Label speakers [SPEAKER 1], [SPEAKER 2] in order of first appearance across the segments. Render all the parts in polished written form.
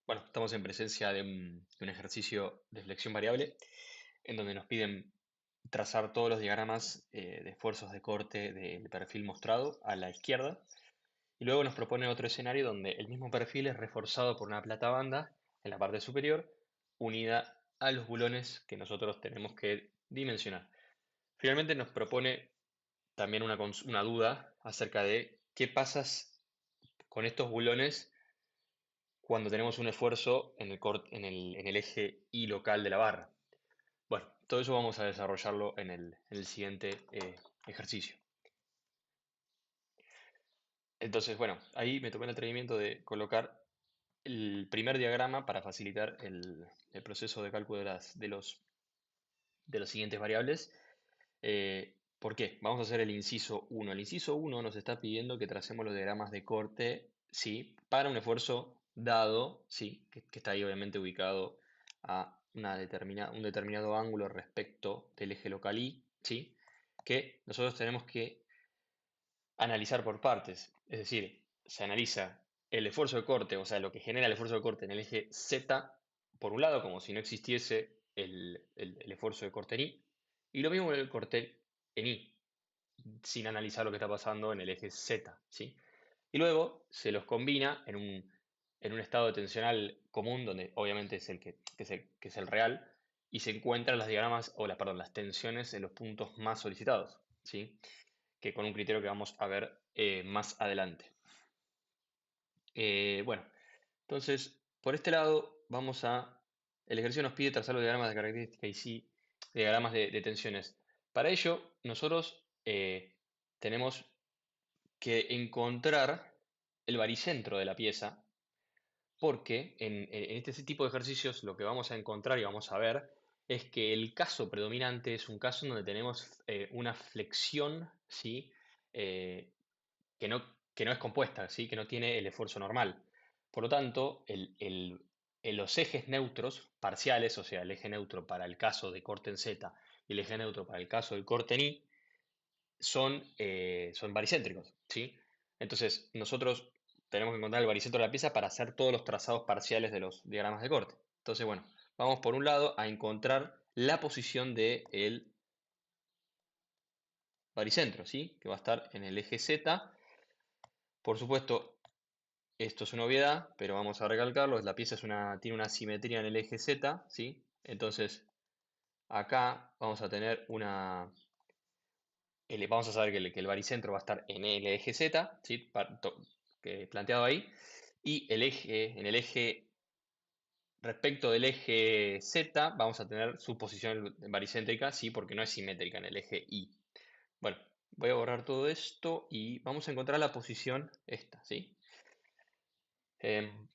[SPEAKER 1] Bueno, estamos en presencia de un ejercicio de flexión variable en donde nos piden trazar todos los diagramas de esfuerzos de corte del perfil mostrado a la izquierda y luego nos propone otro escenario donde el mismo perfil es reforzado por una plata banda en la parte superior unida a los bulones que nosotros tenemos que dimensionar. Finalmente nos propone también una duda acerca de qué pasa con estos bulones cuando tenemos un esfuerzo en el eje Y local de la barra. Bueno, todo eso vamos a desarrollarlo en el siguiente ejercicio. Entonces, bueno, ahí me tomé el atrevimiento de colocar el primer diagrama para facilitar el proceso de cálculo de los siguientes variables. ¿Por qué? Vamos a hacer el inciso 1. El inciso 1 nos está pidiendo que tracemos los diagramas de corte, ¿sí? Para un esfuerzo dado, ¿sí? Que está ahí obviamente ubicado a un determinado ángulo respecto del eje local Y, ¿sí? Que nosotros tenemos que analizar por partes. Es decir, se analiza el esfuerzo de corte, o sea, lo que genera el esfuerzo de corte en el eje Z, por un lado, como si no existiese el esfuerzo de corte en Y, y lo mismo en el corte en Y, sin analizar lo que está pasando en el eje Z, ¿sí? Y luego se los combina en un estado tensional común, donde obviamente es el real, y se encuentran las diagramas, perdón, las tensiones en los puntos más solicitados, ¿sí? Que con un criterio que vamos a ver más adelante. Bueno, entonces, por este lado, el ejercicio nos pide trazar los diagramas de característica y sí, diagramas de tensiones. Para ello, nosotros tenemos que encontrar el baricentro de la pieza, porque en este tipo de ejercicios lo que vamos a encontrar y vamos a ver es que el caso predominante es un caso en donde tenemos una flexión, ¿sí? Eh, que no es compuesta, ¿sí? Que no tiene el esfuerzo normal. Por lo tanto, en los ejes neutros parciales, o sea, el eje neutro para el caso de corte en Z y el eje neutro para el caso del corte en Y, son baricéntricos, ¿sí? Entonces, nosotros tenemos que encontrar el baricentro de la pieza para hacer todos los trazados parciales de los diagramas de corte. Entonces, bueno, vamos por un lado a encontrar la posición del baricentro, ¿sí? Que va a estar en el eje Z. Por supuesto, esto es una obviedad, pero vamos a recalcarlo. La pieza tiene una simetría en el eje Z, ¿sí? Entonces, acá vamos a tener vamos a saber que el baricentro va a estar en el eje Z, ¿sí? Planteado ahí. Y en el eje, respecto del eje Z, vamos a tener su posición baricéntrica, ¿sí? Porque no es simétrica en el eje Y. Bueno, voy a borrar todo esto y vamos a encontrar la posición esta, ¿sí? Em,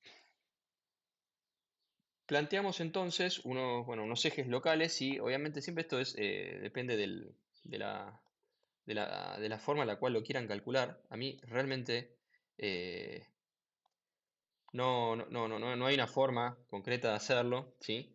[SPEAKER 1] Planteamos entonces unos ejes locales y obviamente siempre esto depende de la forma en la cual lo quieran calcular. A mí realmente eh, no hay una forma concreta de hacerlo, ¿sí?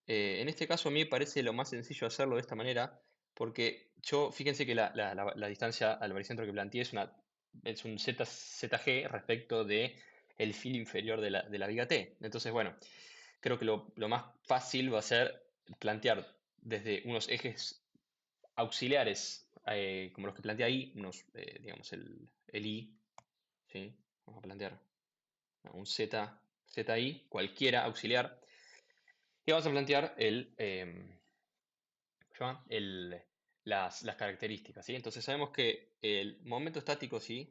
[SPEAKER 1] En este caso a mí me parece lo más sencillo hacerlo de esta manera porque fíjense que la distancia al baricentro que planteé es un ZG respecto de el filo inferior de la viga T. Entonces, bueno, creo que lo más fácil va a ser plantear desde unos ejes auxiliares, como los que plantea ahí, digamos, el I, ¿sí? Vamos a plantear un ZI, cualquiera auxiliar, y vamos a plantear ¿cómo se llama? Las características, ¿sí? Entonces sabemos que el momento estático, ¿sí?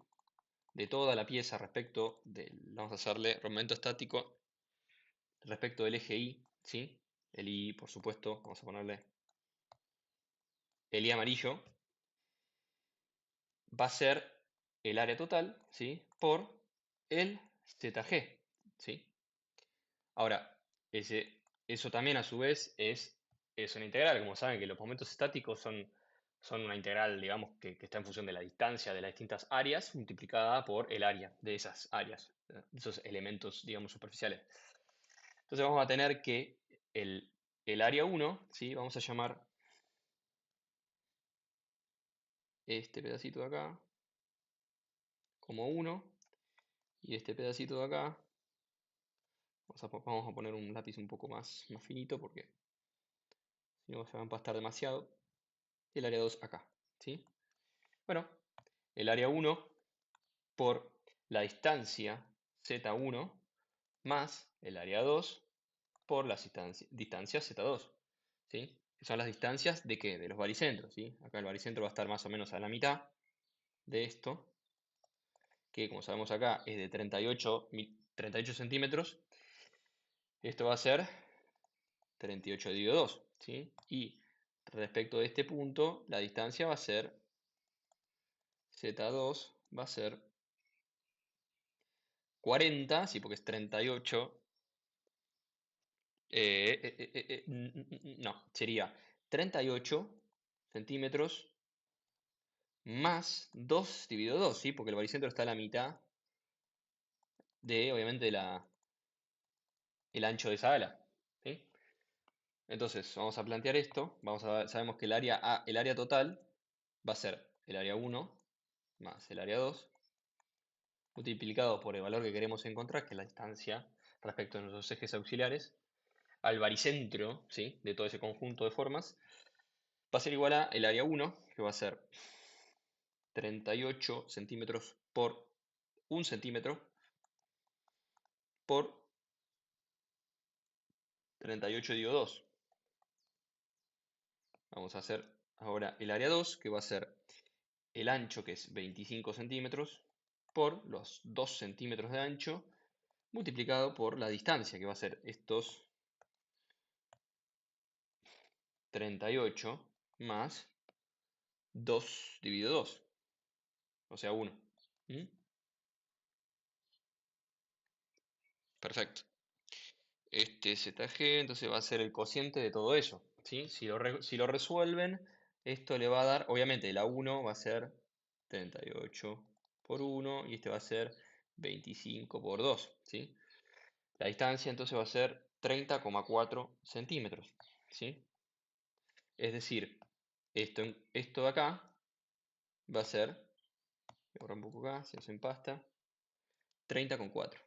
[SPEAKER 1] De toda la pieza vamos a hacerle momento estático respecto del eje Y, ¿sí? El Y, por supuesto, vamos a ponerle el I amarillo, va a ser el área total, ¿sí? Por el ZG, ¿sí? Ahora, eso también a su vez es una integral. Como saben que los momentos estáticos son una integral, digamos, que está en función de la distancia de las distintas áreas multiplicada por el área de esas áreas, de esos elementos, digamos, superficiales. Entonces vamos a tener que el área 1, ¿sí? Vamos a llamar este pedacito de acá como 1 y este pedacito de acá Vamos a poner un lápiz un poco más finito porque si no se va a empastar demasiado. El área 2 acá, ¿sí? Bueno, el área 1 por la distancia Z1 más el área 2 por la distancia Z2, ¿sí? Que son las distancias de ¿qué? De los baricentros, ¿sí? Acá el baricentro va a estar más o menos a la mitad de esto, que como sabemos acá es de 38 centímetros. Esto va a ser 38 dividido 2, ¿sí? Y respecto de este punto, la distancia va a ser Z2, va a ser 40, sí, porque es 38. No, sería 38 centímetros más 2 dividido 2, ¿sí? Porque el baricentro está a la mitad de, obviamente, el ancho de esa ala, ¿sí? Entonces, vamos a plantear esto. Sabemos que el área total va a ser el área 1 más el área 2 multiplicado por el valor que queremos encontrar, que es la distancia respecto a nuestros ejes auxiliares, al baricentro, ¿sí? De todo ese conjunto de formas, va a ser igual a el área 1, que va a ser 38 centímetros por 1 centímetro por 38 dividido 2. Vamos a hacer ahora el área 2, que va a ser el ancho, que es 25 centímetros, por los 2 centímetros de ancho, multiplicado por la distancia, que va a ser estos 38 más 2 dividido 2, o sea 1. ¿Mm? Perfecto. Este ZG entonces va a ser el cociente de todo eso, ¿sí? Si lo resuelven, esto le va a dar, obviamente la 1 va a ser 38 por 1 y este va a ser 25 por 2, ¿sí? La distancia entonces va a ser 30,4 centímetros, ¿sí? Es decir, esto de acá va a ser, voy a borrar un poco acá, se nos empasta, 30,4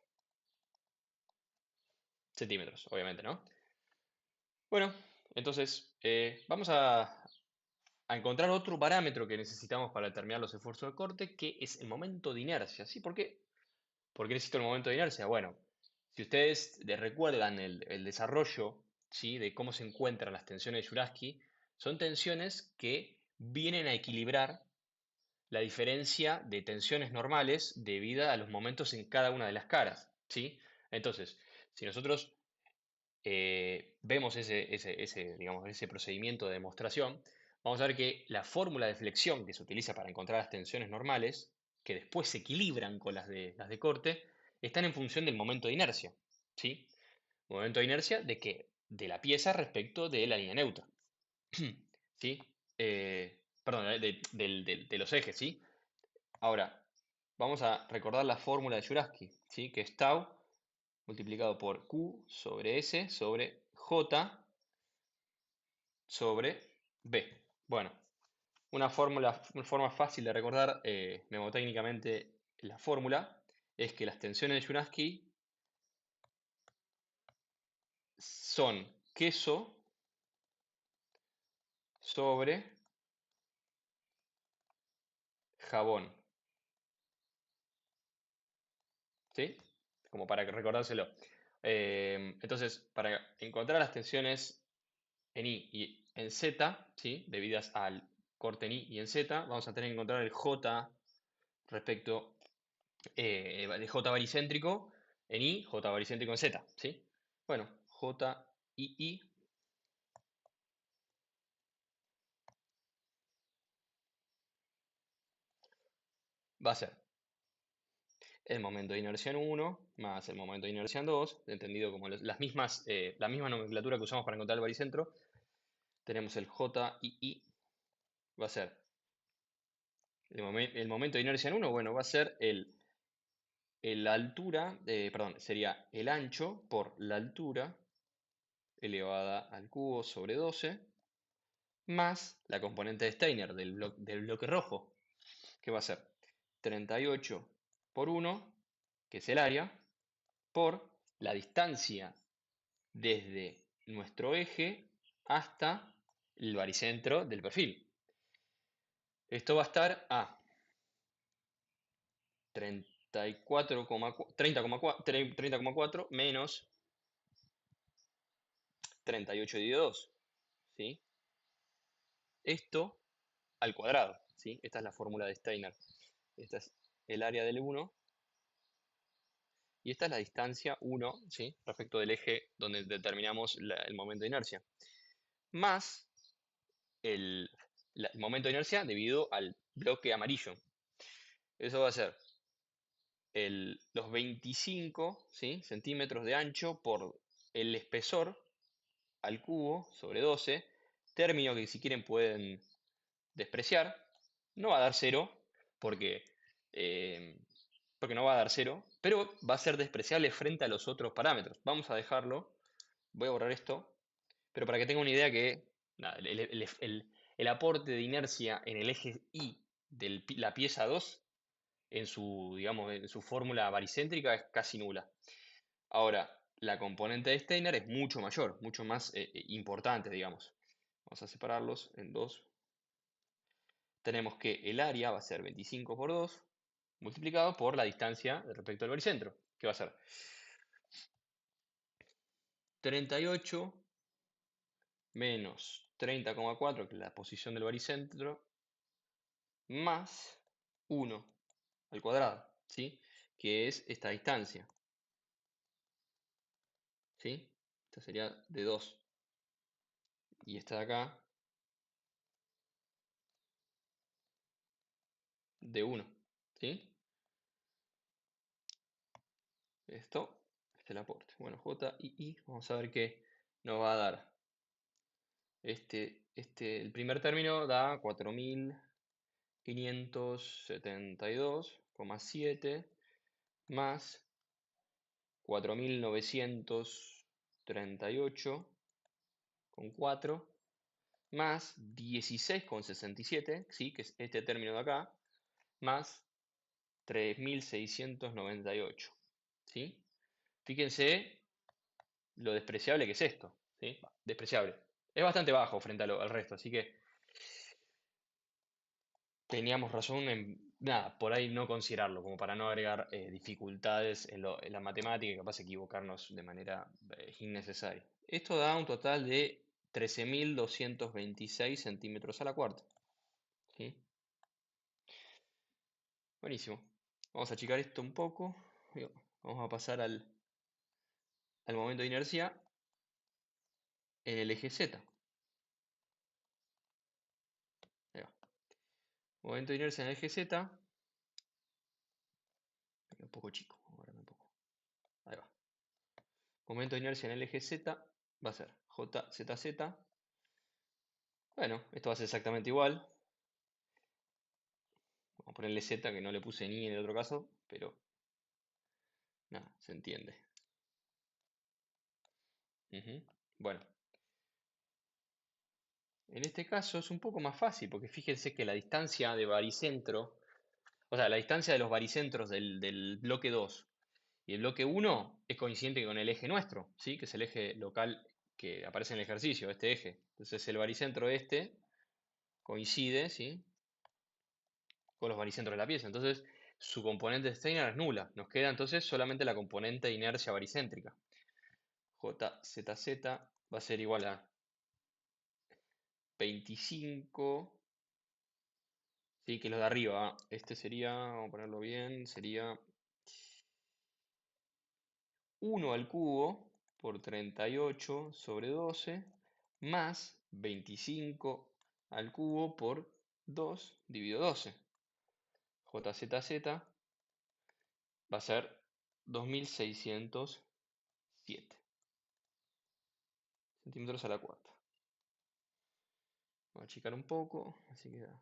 [SPEAKER 1] centímetros, obviamente, ¿no? Bueno, entonces vamos a encontrar otro parámetro que necesitamos para determinar los esfuerzos de corte, que es el momento de inercia, ¿sí? ¿Por qué necesito el momento de inercia? Bueno, si ustedes recuerdan el desarrollo, ¿sí? De cómo se encuentran las tensiones de Jurasky, son tensiones que vienen a equilibrar la diferencia de tensiones normales debida a los momentos en cada una de las caras, ¿sí? Entonces, si nosotros vemos digamos, ese procedimiento de demostración, vamos a ver que la fórmula de flexión que se utiliza para encontrar las tensiones normales, que después se equilibran con las de corte, están en función del momento de inercia, ¿sí? Momento de inercia de qué? De la pieza respecto de la línea neutra, ¿sí? Perdón, de los ejes, ¿sí? Ahora, vamos a recordar la fórmula de Jurasky, ¿sí? Que es tau multiplicado por Q sobre S sobre J sobre B. Bueno, una forma fácil de recordar mnemotécnicamente la fórmula es que las tensiones de Jurasky son queso sobre jabón, ¿sí? Como para recordárselo. Entonces, para encontrar las tensiones en I y en Z, ¿sí? Debidas al corte en I y en Z, vamos a tener que encontrar el J respecto de J baricéntrico en I, J baricéntrico en Z, ¿sí? Bueno, J y I va a ser el momento de inercia en 1 más el momento de inercia en 2, entendido como la misma nomenclatura que usamos para encontrar el baricentro. Tenemos el J y I, va a ser el momento de inercia en 1, bueno, va a ser la altura, perdón, sería el ancho por la altura elevada al cubo sobre 12, más la componente de Steiner del bloque rojo, que va a ser 38 por 1, que es el área, por la distancia desde nuestro eje hasta el baricentro del perfil. Esto va a estar a 30,4 menos 38 dividido 2, ¿sí? Esto al cuadrado, ¿sí? Esta es la fórmula de Steiner. Esta es el área del 1 y esta es la distancia 1, ¿sí? Respecto del eje donde determinamos el momento de inercia. Más el, el momento de inercia debido al bloque amarillo. Eso va a ser los 25, ¿sí? centímetros de ancho por el espesor al cubo sobre 12, término que si quieren pueden despreciar. No va a dar 0 porque, eh, porque no va a dar 0, pero va a ser despreciable frente a los otros parámetros. Vamos a dejarlo, voy a borrar esto, pero para que tenga una idea que nada, el aporte de inercia en el eje Y de la pieza 2 en su, digamos, en su fórmula baricéntrica es casi nula. Ahora, la componente de Steiner es mucho mayor, mucho más importante, digamos. Vamos a separarlos en dos. Tenemos que el área va a ser 25 por 2 multiplicado por la distancia respecto al baricentro, que va a ser 38 menos 30,4, que es la posición del baricentro, más 1 al cuadrado, ¿sí? Que es esta distancia, ¿sí? Esta sería de 2. Y esta de acá, de 1, ¿sí? Esto, este es el aporte. Bueno, J y I, vamos a ver qué nos va a dar. El primer término da 4.572,7 más 4.938,4 más 16,67, ¿sí? Que es este término de acá, más 3.698, ¿sí? Fíjense lo despreciable que es esto, ¿sí? Despreciable. Es bastante bajo frente al resto, así que teníamos razón en, nada, por ahí no considerarlo, como para no agregar dificultades en la matemática y capaz de equivocarnos de manera innecesaria. Esto da un total de 13.226 centímetros a la cuarta. ¿Sí? Buenísimo. Vamos a achicar esto un poco. Vamos a pasar al momento de inercia en el eje Z. Ahí va. Momento de inercia en el eje Z. Un poco chico. Un poco. Ahí va. Momento de inercia en el eje Z va a ser JZZ. Bueno, esto va a ser exactamente igual. Vamos a ponerle Z que no le puse ni en el otro caso, pero nada, se entiende. Bueno, en este caso es un poco más fácil porque fíjense que la distancia de baricentro, o sea, la distancia de los baricentros del bloque 2 y el bloque 1 es coincidente con el eje nuestro, ¿sí? Que es el eje local que aparece en el ejercicio, este eje. Entonces el baricentro este coincide, ¿sí? con los baricentros de la pieza. Entonces su componente de Steiner es nula. Nos queda entonces solamente la componente de inercia baricéntrica. JZZ va a ser igual a 25, sí, que los de arriba. Este sería, vamos a ponerlo bien, sería 1 al cubo por 38 sobre 12 más 25 al cubo por 2 dividido 12. JZZ va a ser 2607 centímetros a la cuarta. Voy a achicar un poco, así queda.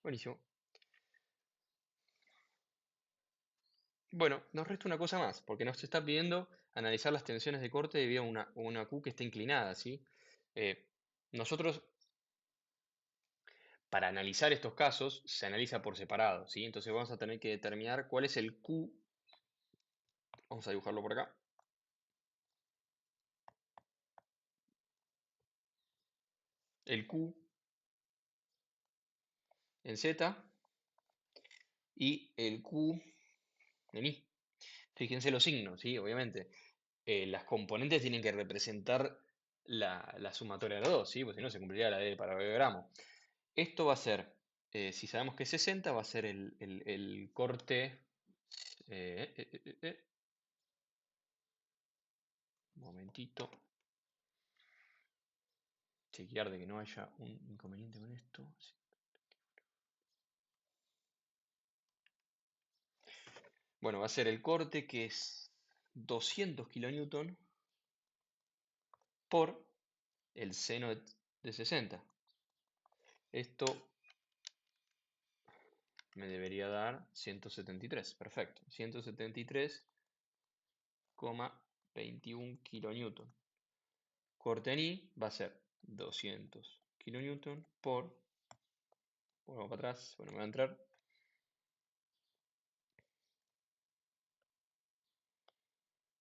[SPEAKER 1] Buenísimo. Bueno, nos resta una cosa más, porque nos está pidiendo analizar las tensiones de corte debido a una Q que está inclinada, ¿sí? Nosotros para analizar estos casos se analiza por separado, ¿sí? Entonces vamos a tener que determinar cuál es el Q. Vamos a dibujarlo por acá. El Q en Z y el Q en Y. Fíjense los signos, ¿sí? Obviamente. Las componentes tienen que representar la sumatoria de los dos, ¿sí? Porque si no se cumpliría la ley del paralelogramo. Esto va a ser, si sabemos que es 60, va a ser el corte. eh, eh, eh, eh, un momentito. Chequear de que no haya un inconveniente con esto. Sí. Bueno, va a ser el corte que es 200 kilonewton por el seno de 60. Esto me debería dar 173. Perfecto. 173,21 kilonewton. Corte en I va a ser 200 kilonewton por. Bueno, para atrás. Bueno, me va a entrar.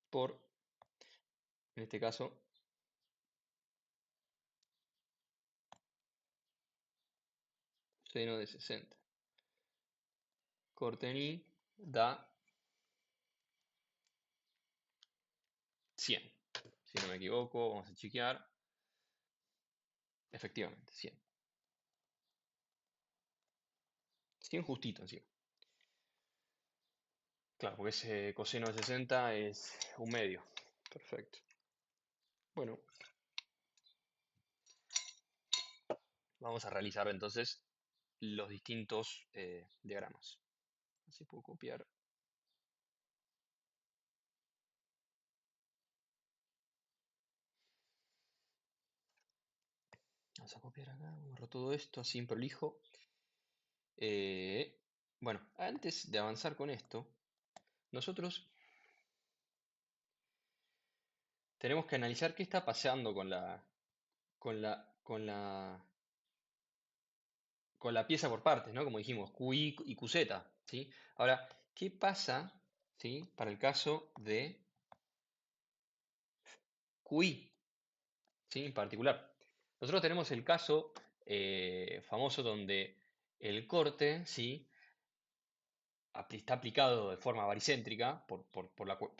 [SPEAKER 1] Por, en este caso, seno de 60. Corte en I da 100. Si no me equivoco, vamos a chequear. Efectivamente, 100. 100 justito encima. Claro, porque ese coseno de 60 es un medio. Perfecto. Bueno, vamos a realizar entonces los distintos diagramas. Así puedo copiar. Vamos a copiar acá, borro todo esto así en prolijo. Bueno, antes de avanzar con esto, nosotros tenemos que analizar qué está pasando con la pieza por partes, ¿no? Como dijimos, QI y QZ, ¿sí? Ahora, ¿qué pasa, ¿sí? Para el caso de QI, ¿sí? En particular. Nosotros tenemos el caso famoso donde el corte, ¿sí? Está aplicado de forma baricéntrica por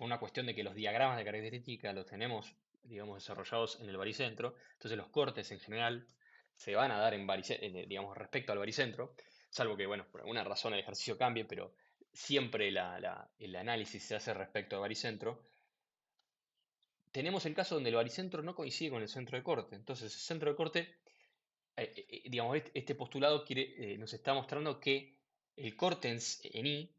[SPEAKER 1] una cuestión de que los diagramas de característica los tenemos, digamos, desarrollados en el baricentro. Entonces los cortes en general se van a dar digamos, respecto al baricentro, salvo que, bueno, por alguna razón el ejercicio cambie, pero siempre el análisis se hace respecto al baricentro. Tenemos el caso donde el baricentro no coincide con el centro de corte. Entonces el centro de corte, digamos, este postulado nos está mostrando que el corte en I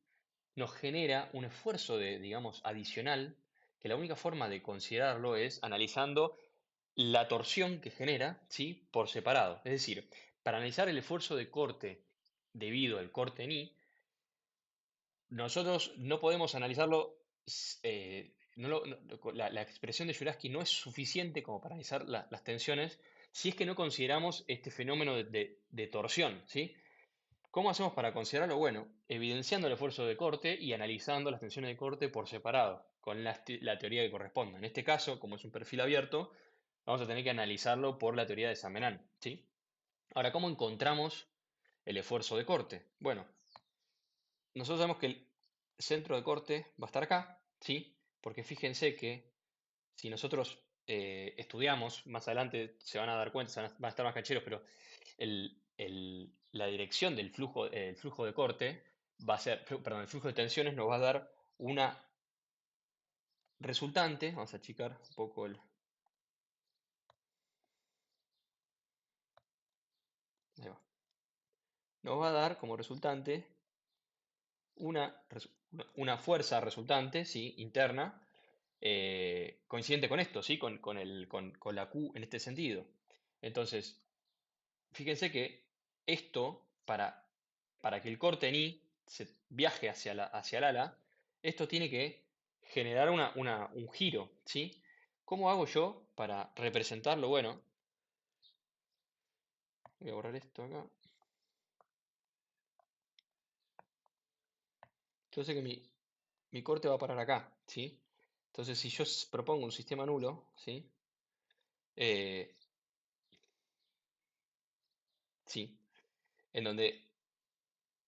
[SPEAKER 1] nos genera un esfuerzo digamos, adicional, que la única forma de considerarlo es analizando la torsión que genera, ¿sí? Por separado. Es decir, para analizar el esfuerzo de corte debido al corte en I, nosotros no podemos analizarlo, la expresión de Juraski no es suficiente como para analizar las tensiones si es que no consideramos este fenómeno de torsión, ¿sí? ¿Cómo hacemos para considerarlo? Bueno, evidenciando el esfuerzo de corte y analizando las tensiones de corte por separado, con la teoría que corresponda. En este caso, como es un perfil abierto, vamos a tener que analizarlo por la teoría de Saint-Venant, ¿sí? Ahora, ¿cómo encontramos el esfuerzo de corte? Bueno, nosotros sabemos que el centro de corte va a estar acá, ¿sí? Porque fíjense que si nosotros estudiamos, más adelante se van a dar cuenta, van a estar más cancheros, pero la dirección del flujo, el flujo de corte va a ser, perdón, el flujo de tensiones nos va a dar una resultante. Vamos a achicar un poco ahí va. Nos va a dar como resultante una fuerza resultante, ¿sí? Interna, coincidente con esto, ¿sí? Con la Q en este sentido. Entonces, fíjense que esto, para que el corte en I se viaje hacia el ala, esto tiene que generar un giro, ¿sí? ¿Cómo hago yo para representarlo? Bueno, voy a borrar esto acá. yo sé que mi corte va a parar acá, ¿sí? Entonces, si yo propongo un sistema nulo, ¿sí? Eh, sí, en donde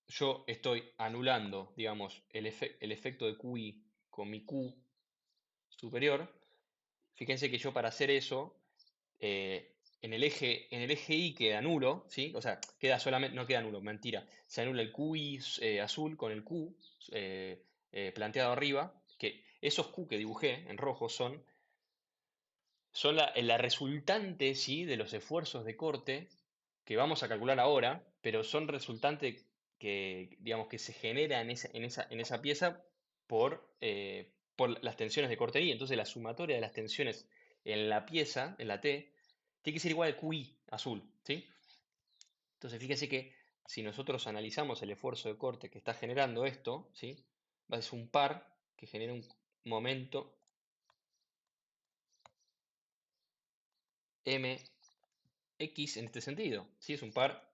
[SPEAKER 1] yo estoy anulando, digamos, el efecto de QI con mi Q superior. Fíjense que yo para hacer eso, en el eje Y queda nulo, ¿sí? O sea, queda solamente, no queda nulo, mentira. Se anula el QI azul con el Q planteado arriba, que esos Q que dibujé en rojo son la resultante, ¿sí? De los esfuerzos de corte que vamos a calcular ahora, pero son resultante que, digamos, que se genera en esa pieza por las tensiones de corte I. Entonces la sumatoria de las tensiones en la pieza, en la T, tiene que ser igual al QI azul, ¿sí? Entonces fíjese que si nosotros analizamos el esfuerzo de corte que está generando esto, ¿sí? Va a ser un par que genera un momento mx en este sentido, ¿sí? Es un par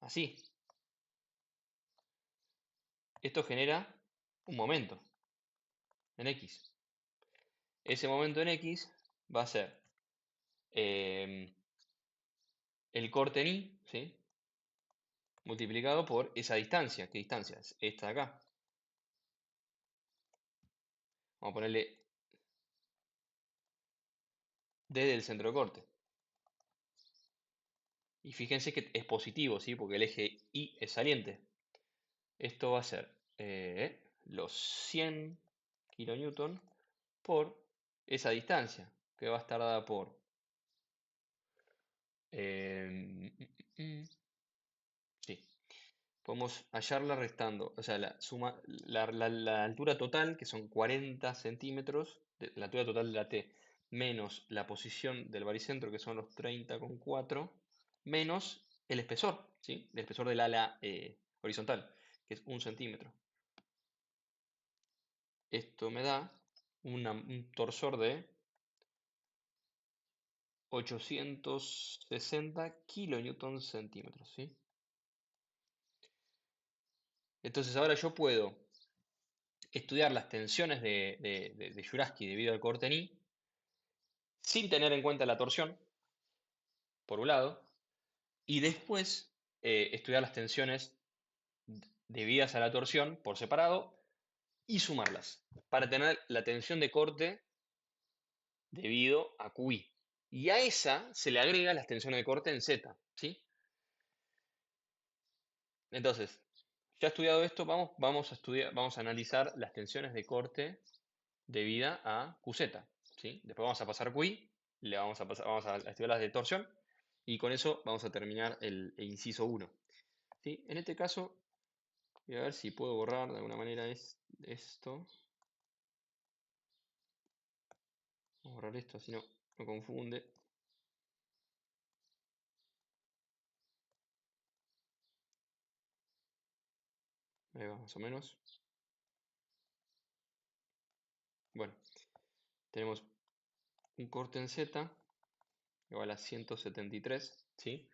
[SPEAKER 1] así. Esto genera un momento en X. Ese momento en X va a ser eh, el corte en Y, ¿sí? Multiplicado por esa distancia. ¿Qué distancia? Es esta de acá. Vamos a ponerle D del centro de corte. Y fíjense que es positivo, ¿sí? Porque el eje Y es saliente. Esto va a ser los 100 kilonewton por esa distancia, que va a estar dada por eh, mm, mm, mm, sí, podemos hallarla restando, o sea, la altura total, que son 40 centímetros, la altura total de la T, menos la posición del baricentro, que son los 30,4, menos el espesor, ¿sí? El espesor del ala horizontal, que es 1 centímetro. Esto me da un torsor de 860 kilonewton centímetros, ¿sí? Entonces ahora yo puedo estudiar las tensiones de Juraski debido al corte en I sin tener en cuenta la torsión, por un lado, y después estudiar las tensiones debidas a la torsión por separado y sumarlas para tener la tensión de corte debido a QI. Y a esa se le agrega las tensiones de corte en Z, ¿sí? Entonces, ya estudiado esto, vamos a analizar las tensiones de corte debida a QZ, ¿sí? Después vamos a pasar QI, vamos a estudiar las de torsión y con eso vamos a terminar el inciso 1. ¿Sí? En este caso, voy a ver si puedo borrar de alguna manera esto. Vamos a borrar esto, así no confunde. Ahí va, más o menos. Bueno, tenemos un corte en Z igual a 173, ¿sí?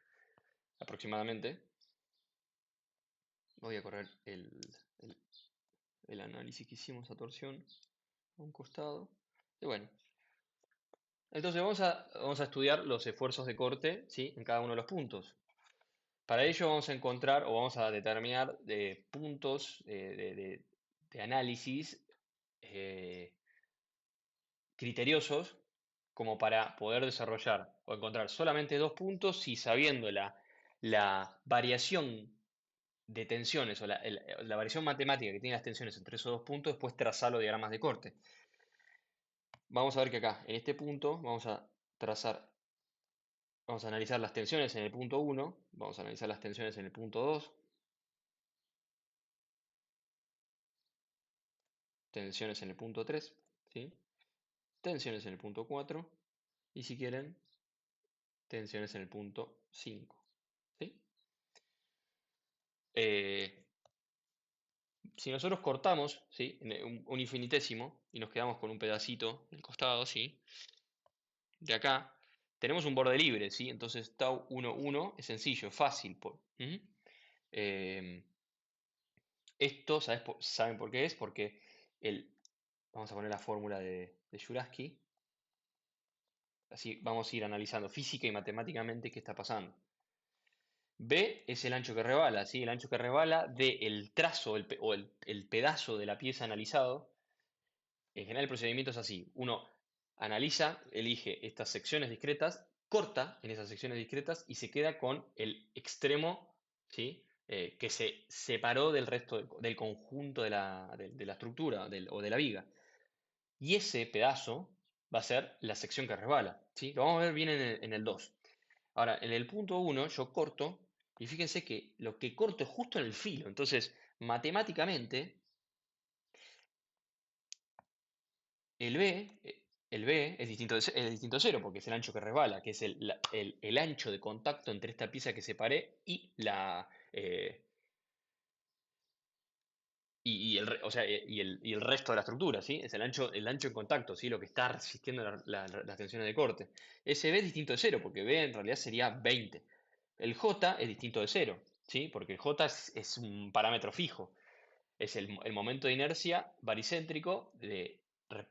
[SPEAKER 1] Aproximadamente. Voy a correr el análisis que hicimos a torsión a un costado. Y bueno, entonces vamos a estudiar los esfuerzos de corte, ¿sí? En cada uno de los puntos. Para ello vamos a encontrar o vamos a determinar puntos de análisis eh, criteriosos como para poder desarrollar o encontrar solamente dos puntos y sabiendo la variación de tensiones o la variación matemática que tienen las tensiones entre esos dos puntos, después trazar los diagramas de corte. Vamos a ver que acá, en este punto, vamos a analizar las tensiones en el punto 1, vamos a analizar las tensiones en el punto 2, tensiones en el punto 3, ¿sí? Tensiones en el punto 4 y si quieren, tensiones en el punto 5, ¿sí? Eh, si nosotros cortamos, ¿sí? Un infinitésimo y nos quedamos con un pedacito del costado, ¿sí? De acá, tenemos un borde libre, ¿sí? Entonces tau 1, 1 es sencillo, fácil. Esto, ¿saben por qué es? Porque el, vamos a poner la fórmula de Juraski, así vamos a ir analizando física y matemáticamente qué está pasando. B es el ancho que rebala, ¿sí? El ancho que rebala del trazo el pedazo de la pieza analizado. En general el procedimiento es así. Uno analiza, elige estas secciones discretas, corta en esas secciones discretas y se queda con el extremo, ¿sí? Que se separó del resto del conjunto de la estructura o de la viga. Y ese pedazo va a ser la sección que resbala, ¿sí? Lo vamos a ver bien en el 2. Ahora, en el punto uno yo corto y fíjense que lo que corto es justo en el filo. Entonces, matemáticamente, el B es distinto de cero porque es el ancho que resbala, que es el ancho de contacto entre esta pieza que separé y el resto de la estructura, ¿sí? Es el ancho en contacto, ¿sí? Lo que está resistiendo las tensiones de corte. Ese B es distinto de cero, porque B en realidad sería 20. El J es distinto de cero, ¿sí? Porque el J es un parámetro fijo. Es el momento de inercia baricéntrico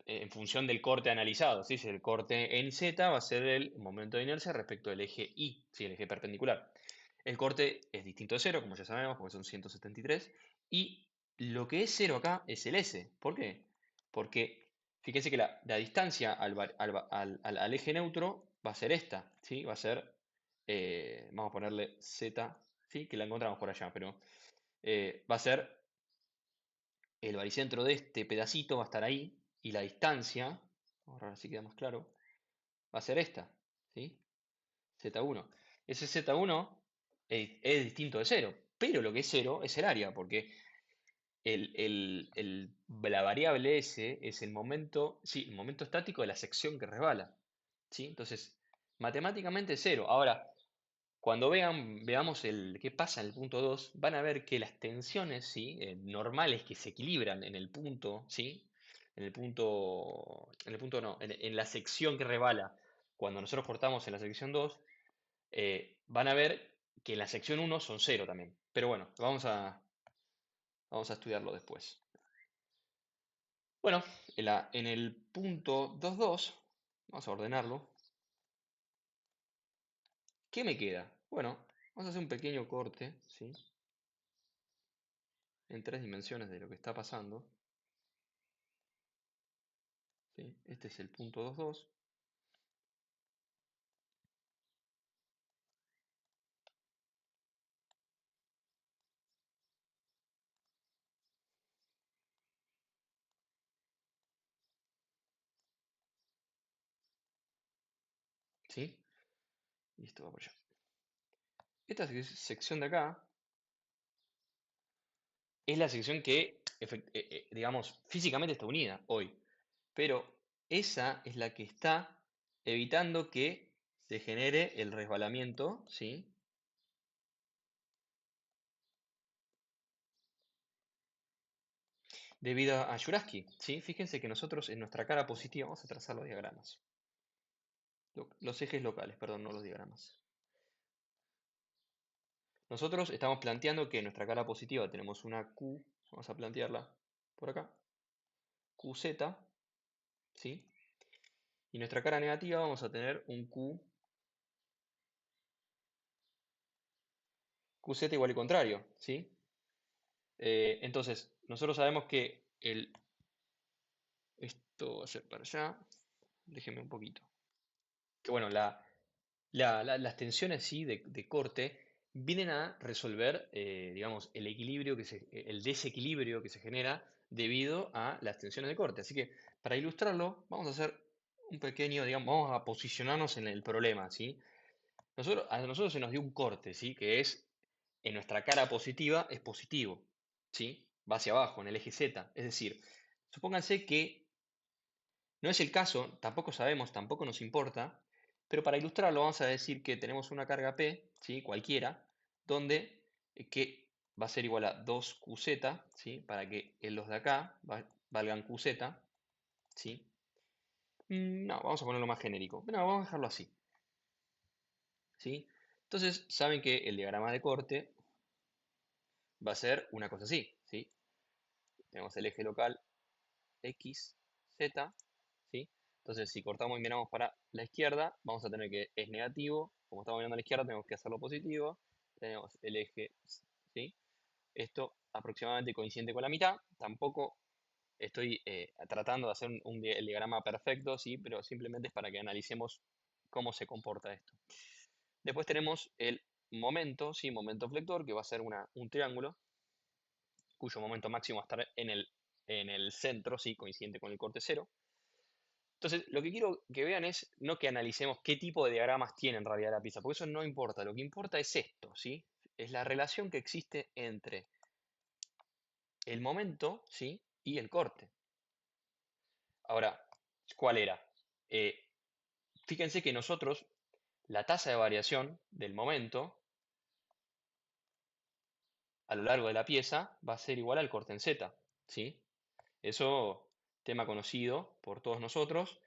[SPEAKER 1] en función del corte analizado, ¿sí? Si el corte en Z va a ser el momento de inercia respecto del eje Y, ¿sí? El eje perpendicular. El corte es distinto de cero, como ya sabemos, porque son 173. Y lo que es cero acá es el S. ¿Por qué? Porque fíjense que la distancia al eje neutro va a ser esta, ¿sí? Va a ser, vamos a ponerle Z, ¿sí? Que la encontramos por allá, pero va a ser el baricentro de este pedacito, va a estar ahí, y la distancia, ahora sí queda más claro, va a ser esta, ¿sí? Z1. Ese Z1 es distinto de cero, pero lo que es cero es el área, porque la variable S es el momento, sí, el momento estático de la sección que resbala, ¿sí? Entonces, matemáticamente es cero. Ahora, cuando veamos qué pasa en el punto 2 van a ver que las tensiones, ¿sí? Normales que se equilibran en el punto, ¿sí? En el punto no, en la sección que rebala, cuando nosotros cortamos en la sección 2 van a ver que en la sección uno son cero también. Pero bueno, vamos a estudiarlo después. Bueno, en el punto 2.2, vamos a ordenarlo. ¿Qué me queda? Bueno, vamos a hacer un pequeño corte, ¿sí? En 3 dimensiones de lo que está pasando. ¿Sí? Este es el punto 2.2. ¿Sí? Y esto va por allá. Esta sección de acá es la sección que, digamos, físicamente está unida hoy. Pero esa es la que está evitando que se genere el resbalamiento, ¿sí? Debido a Juraski, ¿sí? Fíjense que nosotros en nuestra cara positiva, vamos a trazar los diagramas. Los ejes locales, perdón, no los diagramas. Nosotros estamos planteando que en nuestra cara positiva tenemos una Q, vamos a plantearla por acá, QZ, ¿sí? Y nuestra cara negativa vamos a tener un QZ igual y contrario, ¿sí? Entonces, nosotros sabemos que esto va a ser para allá, déjenme un poquito. Que bueno, las tensiones sí de corte vienen a resolver, digamos, el desequilibrio que se genera debido a las tensiones de corte. Así que para ilustrarlo, vamos a hacer un pequeño, digamos, vamos a posicionarnos en el problema, ¿sí? A nosotros se nos dio un corte, ¿sí? Que es, en nuestra cara positiva es positivo, ¿sí? Va hacia abajo, en el eje Z. Es decir, supónganse que no es el caso, tampoco sabemos, tampoco nos importa, pero para ilustrarlo vamos a decir que tenemos una carga P, ¿sí? Cualquiera, donde que va a ser igual a 2QZ, ¿sí? Para que los de acá valgan QZ, ¿sí? No, vamos a ponerlo más genérico. No, vamos a dejarlo así, ¿sí? Entonces, saben que el diagrama de corte va a ser una cosa así, ¿sí? Tenemos el eje local X, Z, ¿sí? Entonces, si cortamos y miramos para la izquierda, vamos a tener que es negativo. Como estamos mirando a la izquierda, tenemos que hacerlo positivo. Tenemos el eje, ¿sí? Esto aproximadamente coincidente con la mitad. Tampoco estoy tratando de hacer el diagrama perfecto, ¿sí? Pero simplemente es para que analicemos cómo se comporta esto. Después tenemos el momento, ¿sí? Momento flector, que va a ser un triángulo, cuyo momento máximo va a estar en el centro, ¿sí? Coincidente con el corte cero. Entonces, lo que quiero que vean es no que analicemos qué tipo de diagramas tiene en realidad la pieza, porque eso no importa. Lo que importa es esto, ¿sí? Es la relación que existe entre el momento, ¿sí? Y el corte. Ahora, ¿cuál era? Eh, Fíjense que nosotros, la tasa de variación del momento a lo largo de la pieza va a ser igual al corte en Z, ¿sí? Eso, tema conocido por todos nosotros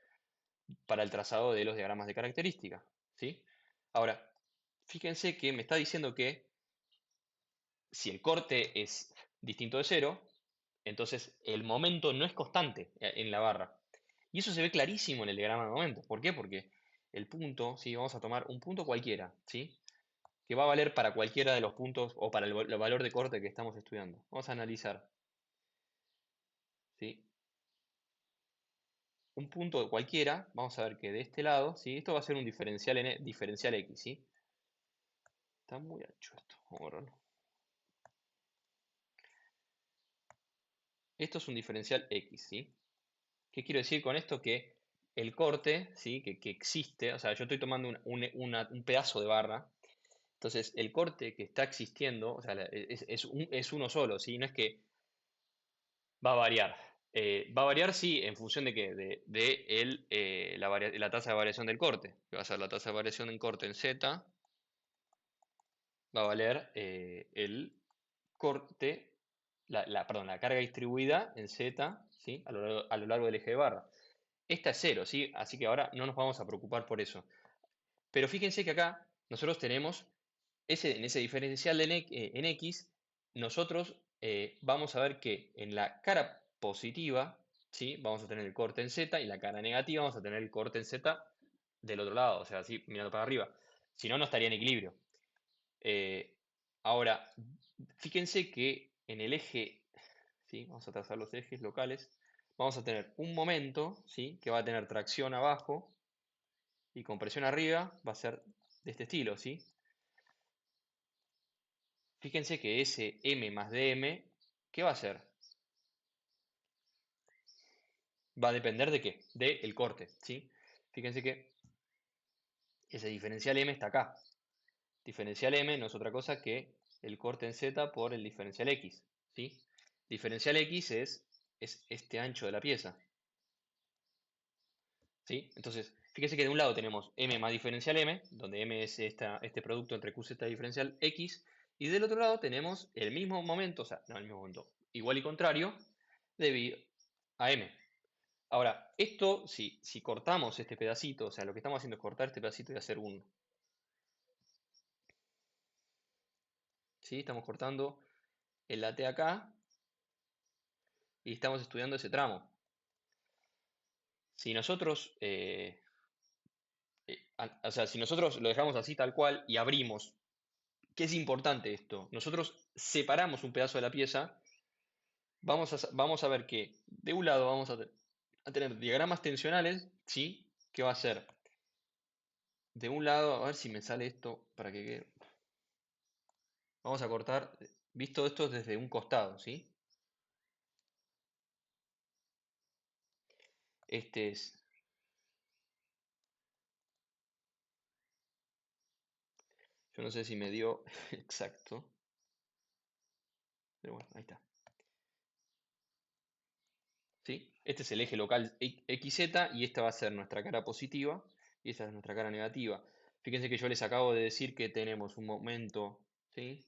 [SPEAKER 1] para el trazado de los diagramas de característica, ¿sí? Ahora, fíjense que me está diciendo que si el corte es distinto de cero, entonces el momento no es constante en la barra. Y eso se ve clarísimo en el diagrama de momento. ¿Por qué? Porque el punto, ¿sí? Vamos a tomar un punto cualquiera, ¿sí? Que va a valer para cualquiera de los puntos o para el valor de corte que estamos estudiando. Vamos a analizar, ¿sí? Un punto cualquiera, vamos a ver que de este lado, ¿sí? Esto va a ser un diferencial, diferencial X, ¿sí? Está muy ancho esto, vamos a borrarlo. Esto es un diferencial X, ¿sí? ¿Qué quiero decir con esto? Que el corte, ¿sí? Que existe, o sea, yo estoy tomando un pedazo de barra, entonces el corte que está existiendo, o sea, es uno solo, ¿sí? No es que va a variar. Va a variar, sí, en función de qué, la tasa de variación del corte, que va a ser la tasa de variación en corte en Z, va a valer el corte, perdón, la carga distribuida en Z, ¿sí? A lo largo del eje de barra. Esta es cero, ¿sí? Así que ahora no nos vamos a preocupar por eso. Pero fíjense que acá nosotros tenemos, en ese diferencial en X, nosotros vamos a ver que en la cara positiva, ¿sí? Vamos a tener el corte en Z y en la cara negativa vamos a tener el corte en Z del otro lado, o sea, así mirando para arriba. Si no, no estaría en equilibrio. Eh, Ahora, fíjense que en el eje, ¿sí? Vamos a trazar los ejes locales, vamos a tener un momento, ¿sí? Que va a tener tracción abajo y compresión arriba, va a ser de este estilo, ¿sí? Fíjense que ese M más dm, ¿qué va a ser? Va a depender de qué, del corte, ¿sí? Fíjense que ese diferencial M está acá. Diferencial M no es otra cosa que el corte en Z por el diferencial X, ¿sí? Diferencial X es este ancho de la pieza, ¿sí? Entonces, fíjense que de un lado tenemos M más diferencial M, donde M es este producto entre QZ diferencial X, y del otro lado tenemos el mismo momento, o sea, no el mismo momento, igual y contrario, debido a M. Ahora, esto, si cortamos este pedacito, o sea, lo que estamos haciendo es cortar este pedacito y hacer un, ¿sí? Estamos cortando el late acá y estamos estudiando ese tramo. Si nosotros, o sea, si nosotros lo dejamos así tal cual y abrimos, ¿qué es importante esto? Nosotros separamos un pedazo de la pieza, vamos a ver que de un lado vamos a tener diagramas tensionales, ¿sí? Que va a ser de un lado, a ver si me sale esto para que quede. Vamos a cortar, visto esto desde un costado, ¿sí? Este es, yo no sé si me dio exacto, pero bueno, ahí está. ¿Sí? Este es el eje local XZ y esta va a ser nuestra cara positiva y esta es nuestra cara negativa. Fíjense que yo les acabo de decir que tenemos un momento, ¿sí?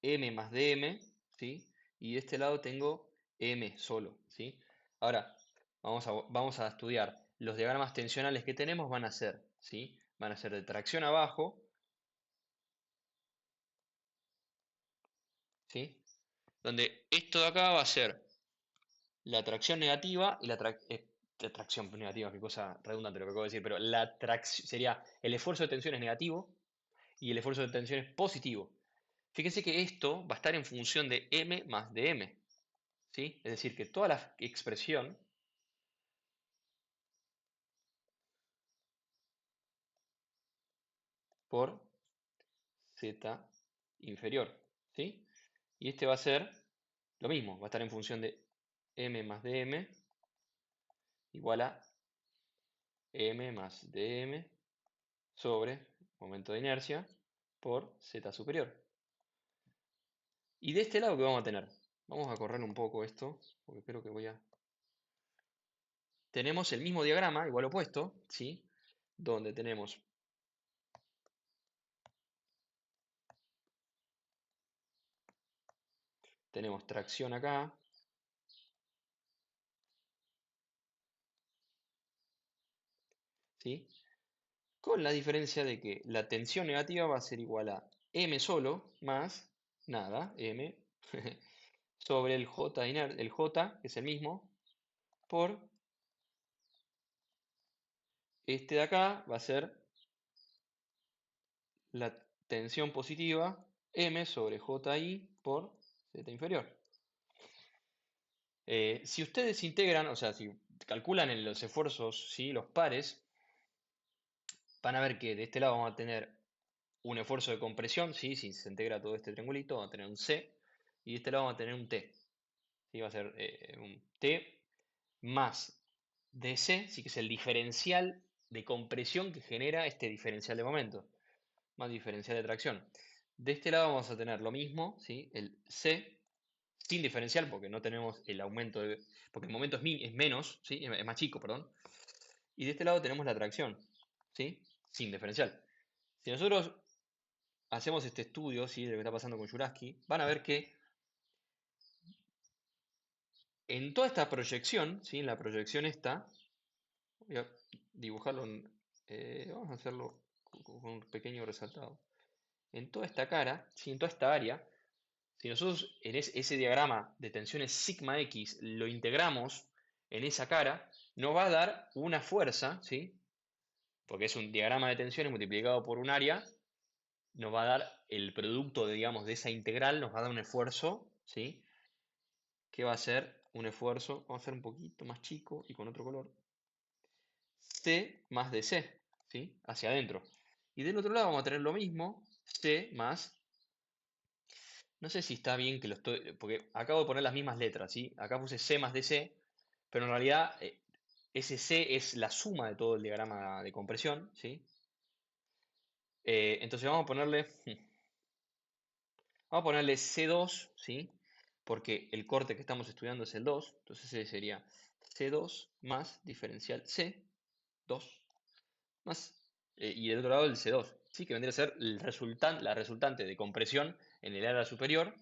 [SPEAKER 1] M más dm, ¿sí? Y de este lado tengo M solo, ¿sí? Ahora, vamos a estudiar. Los diagramas tensionales que tenemos van a ser, ¿sí? Van a ser de tracción abajo, ¿sí? Donde esto de acá va a ser la tracción negativa y la tracción negativa, qué cosa redundante lo que acabo de decir, pero la tracción sería el esfuerzo de tensión es negativo y el esfuerzo de tensión es positivo. Fíjense que esto va a estar en función de m más de m, ¿sí? Es decir, que toda la expresión por z inferior, ¿sí? Y este va a ser lo mismo, va a estar en función de m más de m igual a m más dm sobre momento de inercia por z superior. Y de este lado, ¿qué vamos a tener? Vamos a correr un poco esto, porque creo que voy a... Tenemos el mismo diagrama, igual opuesto, ¿sí? Donde tenemos tracción acá, ¿sí? Con la diferencia de que la tensión negativa va a ser igual a m solo más nada, m, sobre el j, el j, que es el mismo, por este de acá va a ser la tensión positiva m sobre ji por z inferior. Si ustedes integran, o sea, si calculan en los esfuerzos, ¿sí? Los pares, van a ver que de este lado vamos a tener un esfuerzo de compresión, ¿sí? Si se integra todo este triangulito, vamos a tener un C, y de este lado vamos a tener un T, ¿sí? Va a ser un T más DC, sí que es el diferencial de compresión que genera este diferencial de momento, más diferencial de tracción. De este lado vamos a tener lo mismo, ¿sí? El C sin diferencial, porque no tenemos el aumento porque el momento es menos, ¿sí? Es más chico, perdón. Y de este lado tenemos la tracción, ¿sí? Sin diferencial. Si nosotros hacemos este estudio, ¿sí? De lo que está pasando con Juraski, van a ver que en toda esta proyección, ¿sí? En la proyección esta, voy a dibujarlo, vamos a hacerlo con un pequeño resaltado. En toda esta cara, ¿sí? En toda esta área, si nosotros en ese diagrama de tensiones sigma x lo integramos en esa cara, nos va a dar una fuerza, ¿sí? Porque es un diagrama de tensiones multiplicado por un área, nos va a dar el producto, digamos, de esa integral, nos va a dar un esfuerzo, ¿sí? Que va a ser un esfuerzo, vamos a hacer un poquito más chico y con otro color, C más de C, ¿sí? Hacia adentro. Y del otro lado vamos a tener lo mismo, C más, no sé si está bien que lo estoy, porque acabo de poner las mismas letras, ¿sí? Acá puse C más de C, pero en realidad ese C es la suma de todo el diagrama de compresión, ¿sí? Entonces vamos a ponerle C2, ¿sí? Porque el corte que estamos estudiando es el 2, entonces ese sería C2 más diferencial C2 más, y del otro lado el C2, ¿sí? Que vendría a ser la resultante de compresión en el ala superior.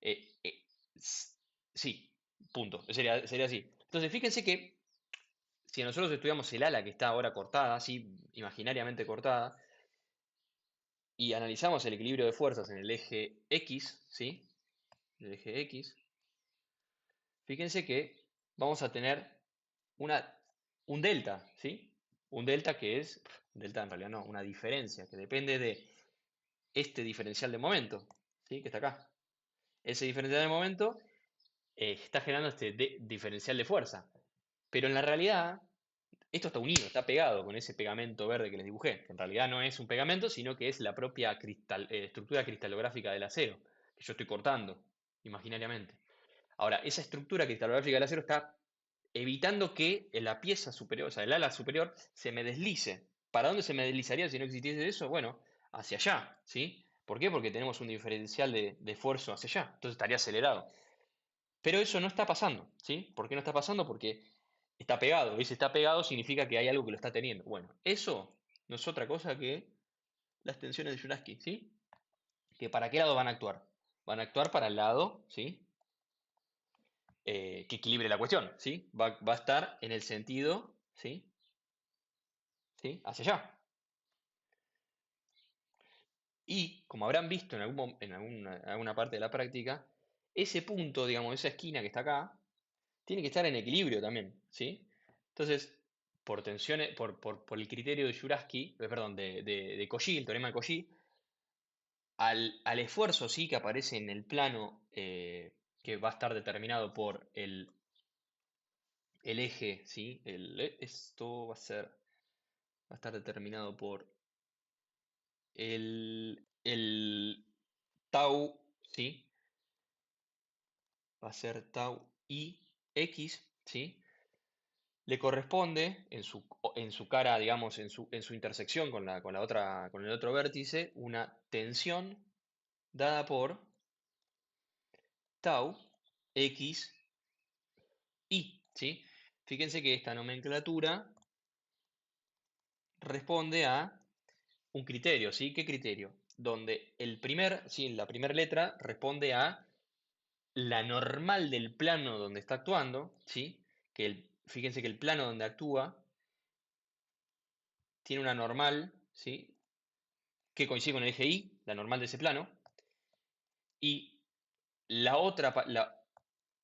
[SPEAKER 1] eh, eh, s- sí, punto, sería así. Entonces fíjense que si nosotros estudiamos el ala que está ahora cortada, ¿sí? Imaginariamente cortada, y analizamos el equilibrio de fuerzas en el eje X, ¿sí? El eje X, fíjense que vamos a tener una, un delta, ¿sí? Un delta que es, delta en realidad no, una diferencia que depende de este diferencial de momento, ¿sí? Que está acá. Ese diferencial de momento está generando este diferencial de fuerza. Pero en la realidad, esto está unido, está pegado con ese pegamento verde que les dibujé, que en realidad no es un pegamento, sino que es la propia estructura cristalográfica del acero, que yo estoy cortando imaginariamente. Ahora, esa estructura cristalográfica del acero está evitando que la pieza superior, o sea, el ala superior, se me deslice. ¿Para dónde se me deslizaría si no existiese eso? Bueno, hacia allá, ¿sí? ¿Por qué? Porque tenemos un diferencial de esfuerzo hacia allá, entonces estaría acelerado. Pero eso no está pasando, ¿sí? ¿Por qué no está pasando? Porque está pegado, y si está pegado significa que hay algo que lo está teniendo. Bueno, eso no es otra cosa que las tensiones de Juraski, ¿sí? ¿Que para qué lado van a actuar? Van a actuar para el lado, ¿sí? Que equilibre la cuestión, ¿sí? Va a estar en el sentido, ¿sí? ¿Sí? Hacia allá. Y, como habrán visto en alguna parte de la práctica, ese punto, digamos, esa esquina que está acá, tiene que estar en equilibrio también, ¿sí? Entonces, por tensiones, por el criterio de Juraski, perdón, de Cauchy, el teorema de Cauchy, al esfuerzo, sí, que aparece en el plano, que va a estar determinado por el eje, ¿sí? Esto va a estar determinado por el tau, ¿sí? Va a ser tau i x, ¿sí? Le corresponde en su cara, digamos, en su intersección con el otro vértice, una tensión dada por tau x i, ¿sí? Fíjense que esta nomenclatura responde a un criterio, ¿sí? ¿Qué criterio? Donde sí, la primera letra responde a la normal del plano donde está actuando, ¿sí? Fíjense que el plano donde actúa tiene una normal, ¿sí? Que coincide con el eje Y, la normal de ese plano, y la otra,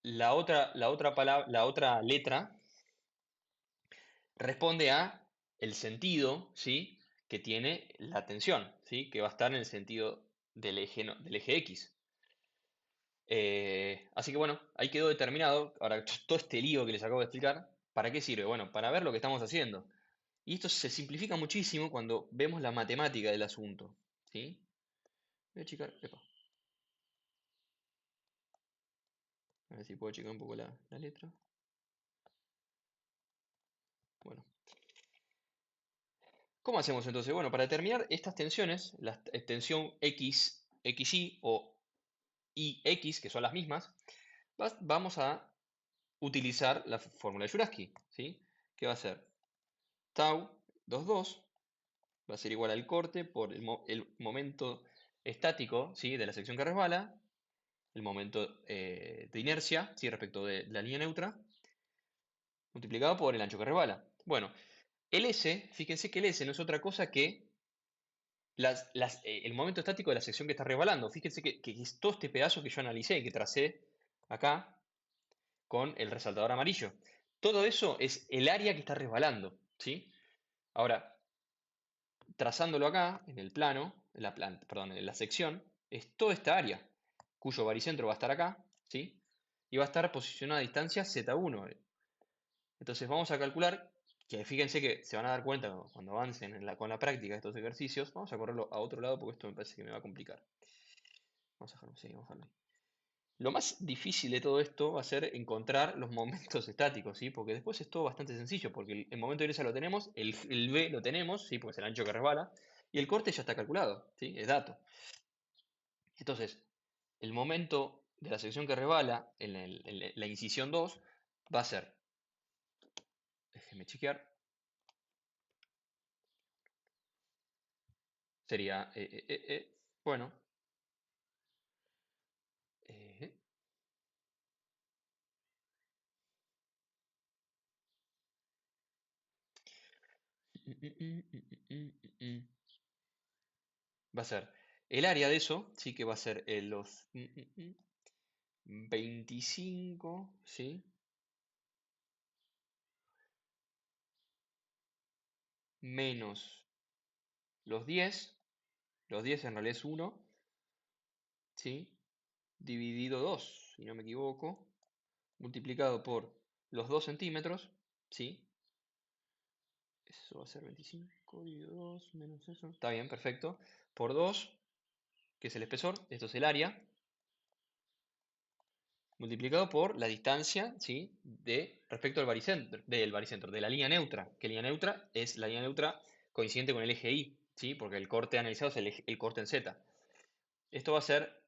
[SPEAKER 1] la otra letra responde a el sentido, ¿sí? Que tiene la tensión, ¿sí? Que va a estar en el sentido del eje X. Así que bueno, ahí quedó determinado. Ahora, todo este lío que les acabo de explicar, ¿para qué sirve? Bueno, para ver lo que estamos haciendo. Y esto se simplifica muchísimo cuando vemos la matemática del asunto, ¿sí? Voy a achicar, epa, a ver si puedo achicar un poco la letra. Bueno, ¿cómo hacemos entonces? Bueno, para determinar estas tensiones, la tensión X, XY o IX, que son las mismas, vamos a utilizar la fórmula de Juraski, ¿sí? Que va a ser tau 22 va a ser igual al corte por el momento estático, ¿sí? De la sección que resbala, el momento de inercia, ¿sí? Respecto de la línea neutra, multiplicado por el ancho que resbala. Bueno, el S, fíjense que el S no es otra cosa que el momento estático de la sección que está resbalando. Fíjense que es todo este pedazo que yo analicé y que tracé acá con el resaltador amarillo. Todo eso es el área que está resbalando, ¿sí? Ahora, trazándolo acá, en el plano, perdón, en la sección, es toda esta área, cuyo baricentro va a estar acá, ¿sí? Y va a estar posicionado a distancia Z1. Entonces vamos a calcular, que fíjense que se van a dar cuenta cuando avancen con la práctica de estos ejercicios. Vamos a correrlo a otro lado porque esto me parece que me va a complicar. Vamos a dejarlo, sí, vamos a dejarlo ahí. Lo más difícil de todo esto va a ser encontrar los momentos estáticos, ¿sí? Porque después es todo bastante sencillo, porque el momento de inercia lo tenemos, el V lo tenemos, ¿sí? Porque es el ancho que resbala, y el corte ya está calculado, ¿sí? Es dato. Entonces, el momento de la sección que resbala en la incisión 2 va a ser, déjenme chequear, sería, bueno, eh, va a ser el área de eso, sí que va a ser los 25, ¿sí? Menos los 10 en realidad es 1, ¿sí? Dividido 2 si no me equivoco, multiplicado por los 2 centímetros, ¿sí? Eso va a ser 25 dividido 2 menos eso. Está bien, perfecto. Por 2, que es el espesor, esto es el área, multiplicado por la distancia, ¿sí? Respecto del baricentro, de la línea neutra, que línea neutra es la línea neutra coincidente con el eje Y, ¿sí? Porque el corte analizado es el corte en Z. Esto va a ser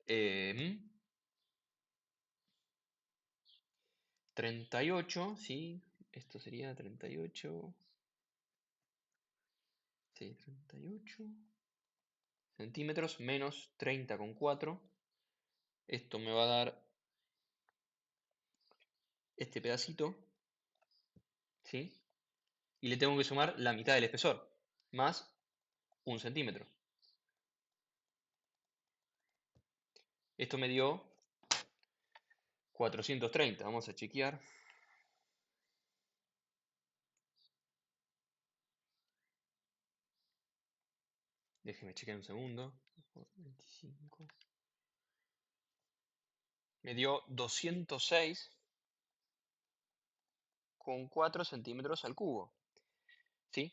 [SPEAKER 1] 38, ¿sí? Esto sería 38, sí, 38 centímetros menos 30,4. Esto me va a dar este pedacito, ¿sí? Y le tengo que sumar la mitad del espesor, más 1 centímetro. Esto me dio 430. Vamos a chequear. Déjeme chequear un segundo. 25. Me dio 206,4 centímetros al cubo. ¿Sí?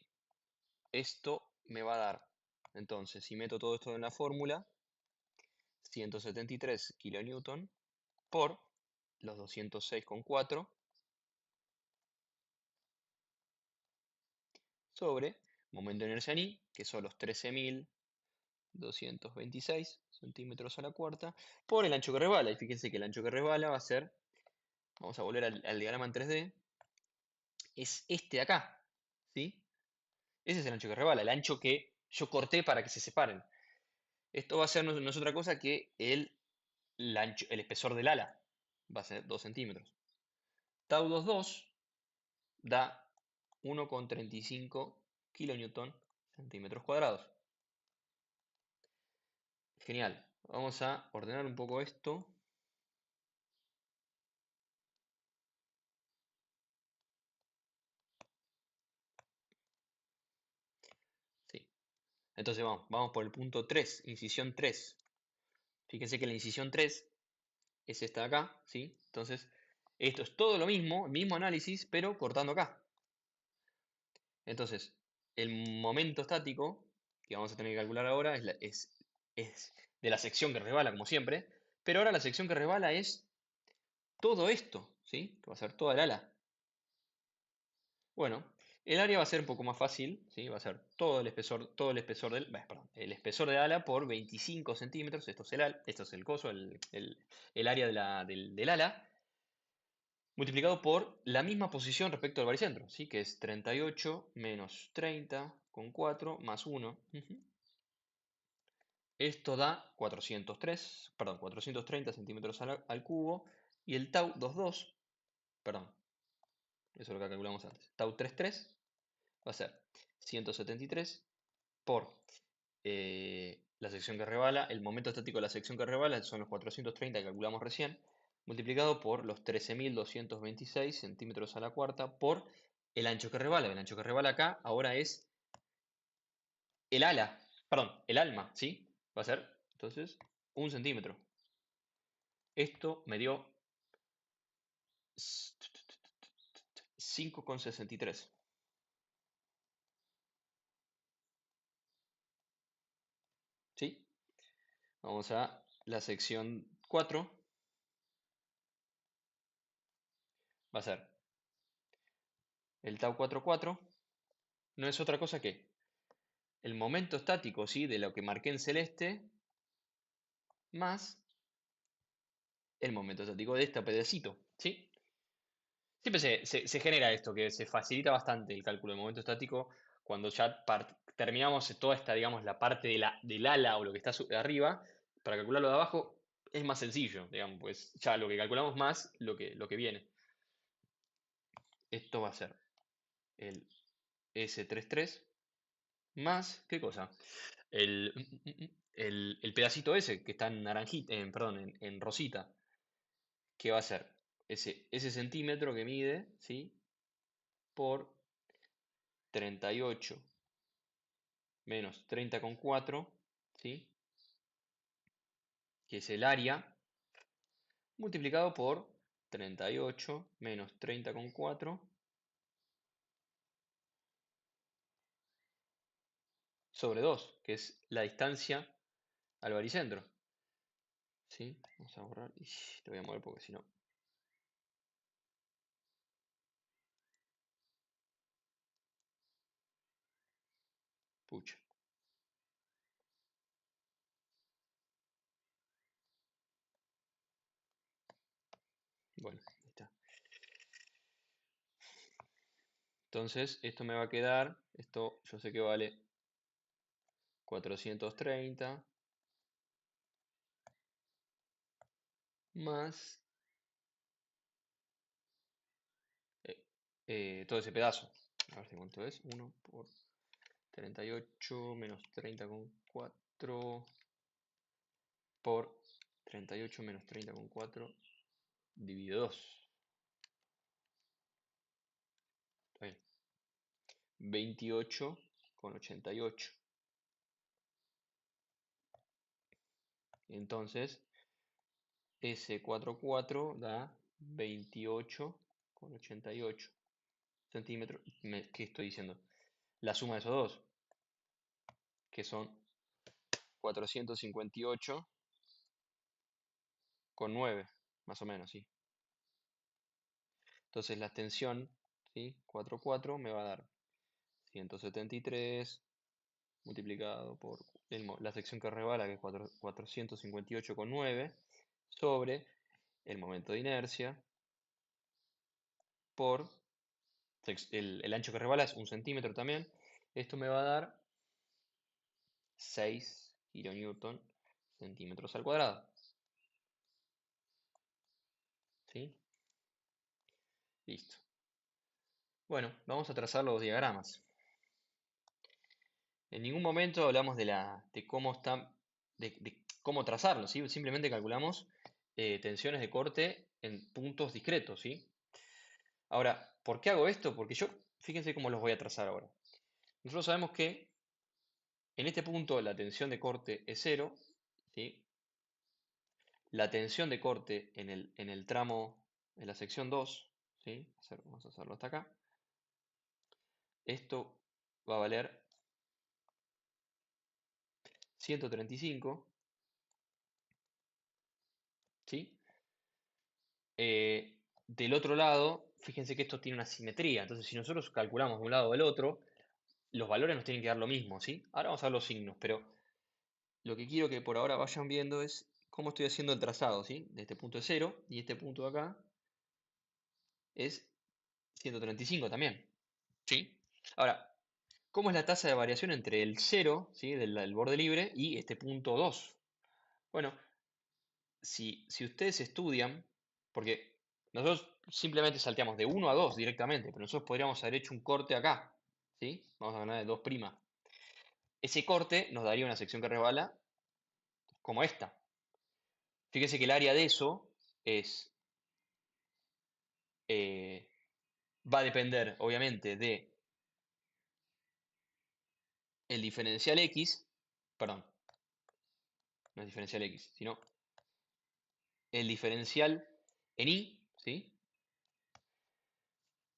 [SPEAKER 1] Esto me va a dar, entonces, si meto todo esto en la fórmula, 173 kilonewton por los 206,4 sobre momento de inercia ni, que son los 13.226 centímetros a la cuarta, por el ancho que resbala. Y fíjense que el ancho que resbala va a ser, vamos a volver al diagrama en 3D, es este de acá, ¿sí? Ese es el ancho que resbala, el ancho que yo corté para que se separen. Esto va a ser no es otra cosa que el espesor del ala, va a ser 2 centímetros. Tau 22 da 1,35 kilonewton centímetros cuadrados. Genial. Vamos a ordenar un poco esto. Sí. Entonces vamos por el punto 3, incisión 3. Fíjense que la incisión 3 es esta de acá, ¿sí? Entonces, esto es todo lo mismo, el mismo análisis, pero cortando acá. Entonces, el momento estático que vamos a tener que calcular ahora es de la sección que resbala, como siempre, pero ahora la sección que resbala es todo esto, ¿sí? Que va a ser toda el ala. Bueno, el área va a ser un poco más fácil, ¿sí? Va a ser todo el espesor perdón, el espesor de ala por 25 centímetros. Esto es el coso, el área del ala, multiplicado por la misma posición respecto al baricentro, ¿sí? Que es 38 menos 30,4 más 1. Esto da 403, perdón, 430 centímetros al cubo. Y el tau 22, perdón, eso es lo que calculamos antes. Tau 33 va a ser 173 por la sección que rebala, el momento estático de la sección que rebala son los 430 que calculamos recién, multiplicado por los 13.226 centímetros a la cuarta por el ancho que rebala. El ancho que rebala acá ahora es el ala, perdón, el alma, ¿sí? Va a ser, entonces, 1 centímetro. Esto me dio 5,63. ¿Sí? Vamos a la sección 4. Va a ser el tau 44. No es otra cosa que el momento estático, ¿sí? De lo que marqué en celeste, más el momento estático de este pedacito, ¿sí? Siempre se genera esto, que se facilita bastante el cálculo del momento estático cuando ya terminamos toda esta, digamos, la parte del ala o lo que está arriba. Para calcularlo de abajo es más sencillo, digamos, pues ya lo que calculamos más lo que viene. Esto va a ser el S33 más, ¿qué cosa? El, el pedacito ese que está en naranjita, perdón, en rosita, que va a ser ese centímetro que mide, ¿sí? Por 38 menos 30,4, ¿sí? Que es el área, multiplicado por 38 menos 30,4 sobre 2, que es la distancia al baricentro. ¿Sí? Vamos a borrar y lo voy a mover porque si no. Pucha. Bueno, ahí está. Entonces, esto me va a quedar, esto yo sé que vale 430 más todo ese pedazo. A ver si cuánto es. 1 por 38 menos 30,4 por 38 menos 30,4 dividido 2. Está bien. 28,88. Entonces, S44 da 28,88 centímetros. ¿Qué estoy diciendo? La suma de esos dos, que son 458,9, más o menos, sí. Entonces la extensión, ¿sí? 4,4 me va a dar 173 multiplicado por la sección que resbala, que es 458,9, sobre el momento de inercia por el ancho que resbala es 1 centímetro también. Esto me va a dar 6 kilonewton centímetros al cuadrado. ¿Sí? Listo. Bueno, vamos a trazar los diagramas. En ningún momento hablamos de cómo de cómo trazarlo, ¿sí? Simplemente calculamos tensiones de corte en puntos discretos, ¿sí? Ahora, ¿por qué hago esto? Porque fíjense cómo los voy a trazar ahora. Nosotros sabemos que en este punto la tensión de corte es 0, ¿sí? La tensión de corte en el tramo, en la sección 2, ¿sí? Vamos a hacerlo hasta acá. Esto va a valer 135, ¿sí? Del otro lado, fíjense que esto tiene una simetría. Entonces, si nosotros calculamos de un lado o del otro, los valores nos tienen que dar lo mismo, ¿sí? Ahora vamos a ver los signos, pero lo que quiero que por ahora vayan viendo es cómo estoy haciendo el trazado, ¿sí? De este punto es 0 y este punto de acá es 135 también, ¿sí? Ahora, ¿cómo es la tasa de variación entre el 0, ¿sí? del borde libre y este punto 2? Bueno, si ustedes estudian, porque nosotros simplemente salteamos de 1 a 2 directamente, pero nosotros podríamos haber hecho un corte acá, ¿sí? Vamos a ganar de 2'. Ese corte nos daría una sección que resbala como esta. Fíjese que el área de eso es, eh, va a depender, obviamente, de el diferencial X, perdón, no es diferencial X, sino el diferencial en Y, ¿sí?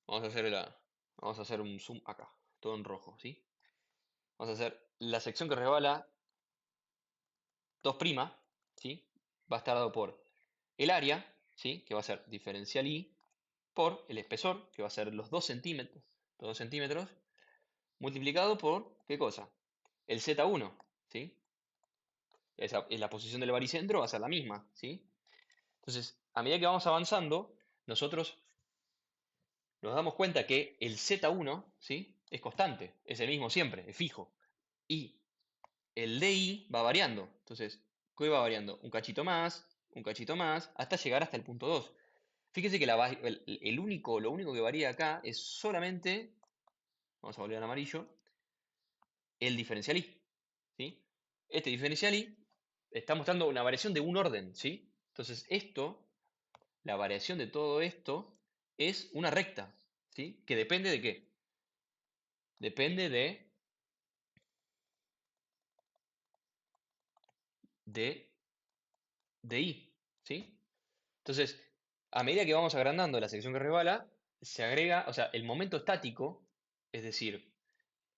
[SPEAKER 1] Vamos a vamos a hacer un zoom acá, todo en rojo, ¿sí? Vamos a hacer la sección que resbala 2', ¿sí? Va a estar dado por el área, ¿sí? Que va a ser diferencial I, por el espesor, que va a ser los 2 centímetros, multiplicado por, ¿qué cosa? El Z1, ¿sí? La posición del baricentro va a ser la misma, ¿sí? Entonces, a medida que vamos avanzando, nosotros nos damos cuenta que el Z1, ¿sí? Es constante, es el mismo siempre, es fijo. Y el DI va variando. Entonces, ¿qué va variando? Un cachito más, hasta llegar hasta el punto 2. Fíjese que lo único que varía acá es solamente, vamos a volver al amarillo, el diferencial I, ¿sí? Este diferencial I está mostrando una variación de un orden, ¿sí? Entonces, la variación de todo esto es una recta, ¿sí? Que depende de qué? Depende de, de I, ¿sí? Entonces, a medida que vamos agrandando la sección que resbala, se agrega, o sea, el momento estático, es decir,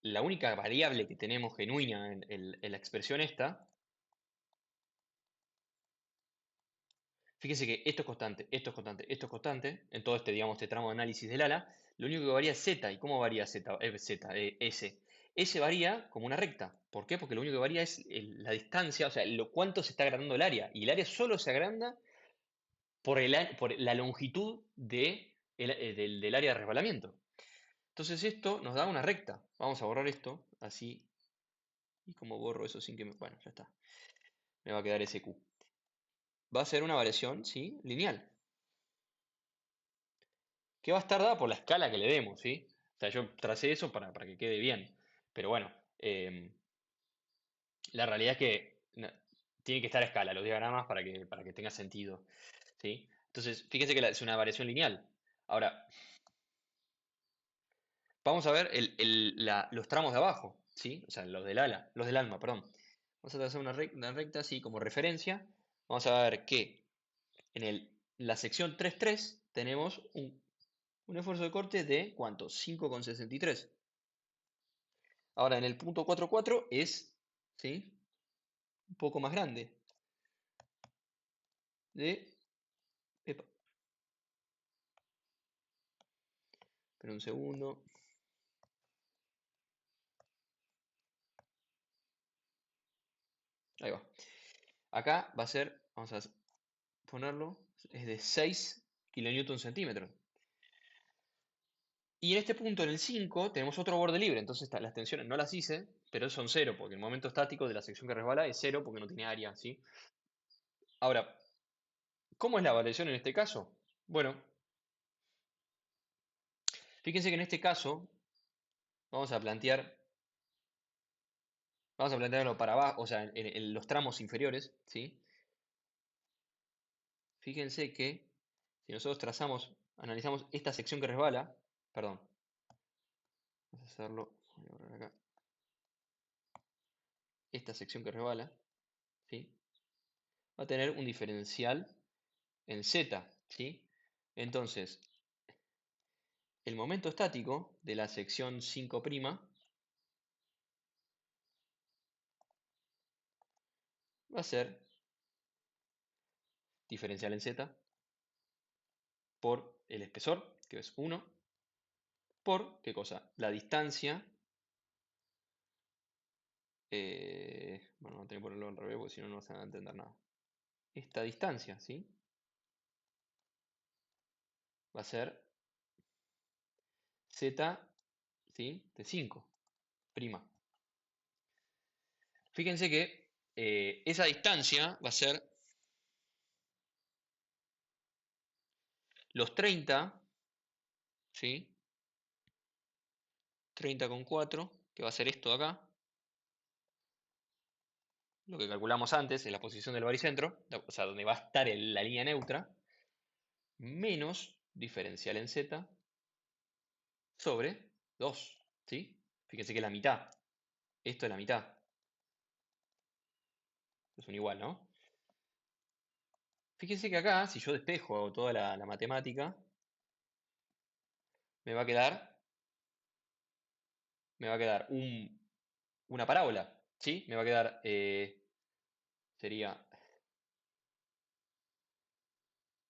[SPEAKER 1] la única variable que tenemos genuina en la expresión esta, fíjese que esto es constante, esto es constante, esto es constante, en todo este, digamos, este tramo de análisis del ala, lo único que varía es z. ¿Y cómo varía z? S. S varía como una recta. ¿Por qué? Porque lo único que varía es la distancia, o sea, cuánto se está agrandando el área. Y el área solo se agranda por la longitud del área de resbalamiento. Entonces esto nos da una recta. Vamos a borrar esto, así. Y como borro eso sin que me... Bueno, ya está. Me va a quedar ese Q. Va a ser una variación, ¿sí? Lineal. Que va a estar dada por la escala que le demos, ¿sí? O sea, yo tracé eso para que quede bien. Pero bueno, la realidad es que tiene que estar a escala los diagramas para que tenga sentido, ¿sí? Entonces, fíjense que es una variación lineal. Ahora, vamos a ver los tramos de abajo, ¿sí? O sea, los del alma, perdón. Vamos a trazar una recta así como referencia. Vamos a ver que en la sección 3.3 tenemos un esfuerzo de corte de ¿cuánto? 5,63. Ahora en el punto 4.4 es, ¿sí? Un poco más grande. Epa, espera un segundo. Ahí va. Acá va a ser, vamos a ponerlo, es de 6 kilonewton centímetros. Y en este punto, en el 5 tenemos otro borde libre. Entonces las tensiones no las hice, pero son cero, porque el momento estático de la sección que resbala es cero porque no tiene área, ¿sí? Ahora, ¿cómo es la variación en este caso? Bueno, fíjense que en este caso vamos a plantear, vamos a plantearlo para abajo, o sea, en los tramos inferiores, ¿sí? Fíjense que si nosotros trazamos, analizamos esta sección que resbala, perdón, vamos a hacerlo, voy a borrar acá, esta sección que resbala, ¿sí? Va a tener un diferencial en Z, ¿sí? Entonces, el momento estático de la sección 5' va a ser diferencial en Z por el espesor, que es 1, por, ¿qué cosa? La distancia, bueno, no tengo que ponerlo al revés porque si no, no vas a entender nada. Esta distancia, ¿sí? Va a ser Z, ¿sí? De 5'. Fíjense que esa distancia va a ser los 30, ¿sí? 30,4, que va a ser esto de acá, lo que calculamos antes, en la posición del baricentro, o sea, donde va a estar la línea neutra, menos diferencial en Z sobre 2, ¿sí? Fíjense que es la mitad. Esto es la mitad. Es un igual, ¿no? Fíjense que acá, si yo despejo toda la matemática, me va a quedar, me va a quedar una parábola, ¿sí? Me va a quedar, sería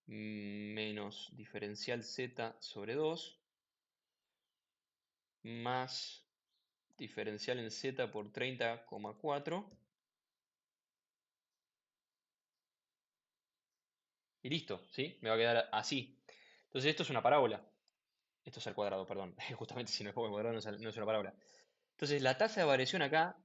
[SPEAKER 1] menos diferencial Z sobre 2 más diferencial en Z por 30,4 y listo, ¿sí? Me va a quedar así. Entonces esto es una parábola. Esto es al cuadrado, perdón. Justamente si no es al cuadrado no es una parábola. Entonces la tasa de variación acá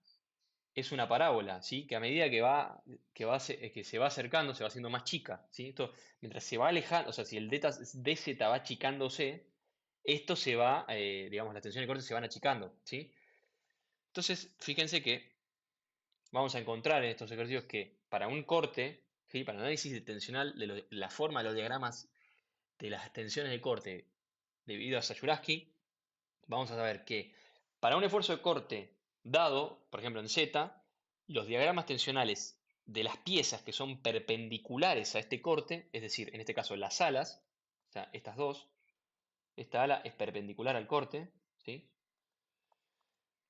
[SPEAKER 1] es una parábola, ¿sí? Que a medida que se va acercando, se va haciendo más chica, ¿sí? Esto, mientras se va alejando, o sea, si el dz va achicándose, esto se va, digamos, las tensiones de corte se van achicando, ¿sí? Entonces, fíjense que vamos a encontrar en estos ejercicios que para un corte, ¿sí? Para análisis tensional de la forma de los diagramas de las tensiones de corte debido a Sayuraski, vamos a saber que para un esfuerzo de corte dado, por ejemplo en Z, los diagramas tensionales de las piezas que son perpendiculares a este corte, es decir, en este caso las alas, o sea, estas dos, esta ala es perpendicular al corte, ¿sí?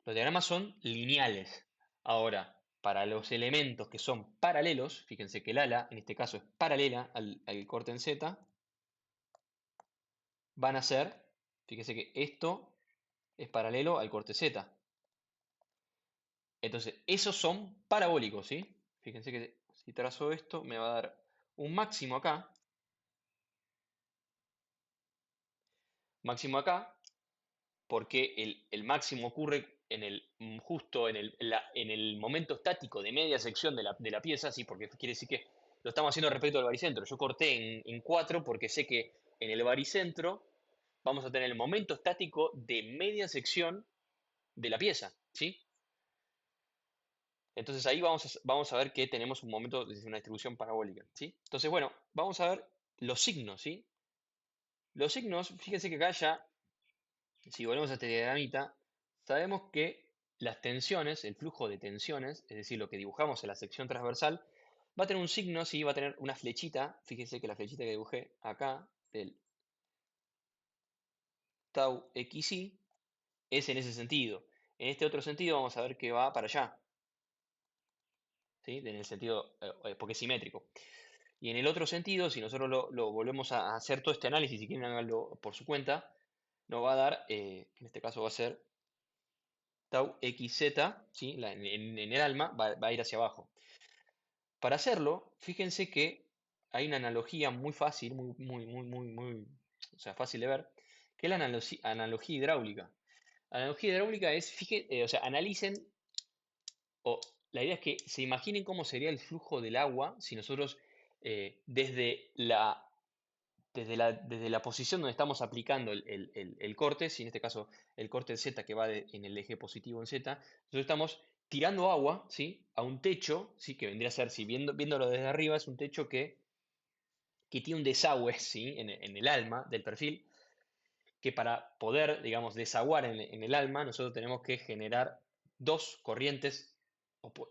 [SPEAKER 1] Los diagramas son lineales. Ahora, para los elementos que son paralelos, fíjense que el ala, en este caso, es paralela al corte en Z, van a ser, fíjense que esto es paralelo al corte Z. Entonces, esos son parabólicos, ¿sí? Fíjense que si trazo esto, me va a dar un máximo acá, porque el máximo ocurre justo en el momento estático de media sección de la pieza, ¿sí? Porque quiere decir que lo estamos haciendo respecto al baricentro. Yo corté en 4 porque sé que en el baricentro vamos a tener el momento estático de media sección de la pieza, ¿sí? Entonces ahí vamos a ver que tenemos un momento desde una distribución parabólica, ¿sí? Entonces, bueno, vamos a ver los signos, ¿sí? Los signos, fíjense que acá ya, si volvemos a este diagramita, sabemos que las tensiones, el flujo de tensiones, es decir, lo que dibujamos en la sección transversal, va a tener un signo, ¿sí? Va a tener una flechita, fíjense que la flechita que dibujé acá, del tau xi, es en ese sentido. En este otro sentido vamos a ver que va para allá, ¿sí? En el sentido, porque es simétrico. Y en el otro sentido, si nosotros lo volvemos a hacer todo este análisis, si quieren háganlo por su cuenta, nos va a dar, en este caso va a ser tau xz, ¿sí? En el alma va a ir hacia abajo. Para hacerlo, fíjense que hay una analogía muy fácil, o sea, fácil de ver, que es la analogía hidráulica. La analogía hidráulica es, o sea, analicen, o la idea es que se imaginen cómo sería el flujo del agua si nosotros desde la posición donde estamos aplicando el corte, si en este caso el corte en Z que va en el eje positivo en Z, nosotros estamos tirando agua, ¿sí? A un techo, ¿sí? Que vendría a ser, si viéndolo desde arriba, es un techo que tiene un desagüe, ¿sí? En el alma del perfil, que para poder, digamos, desaguar en el alma, nosotros tenemos que generar dos corrientes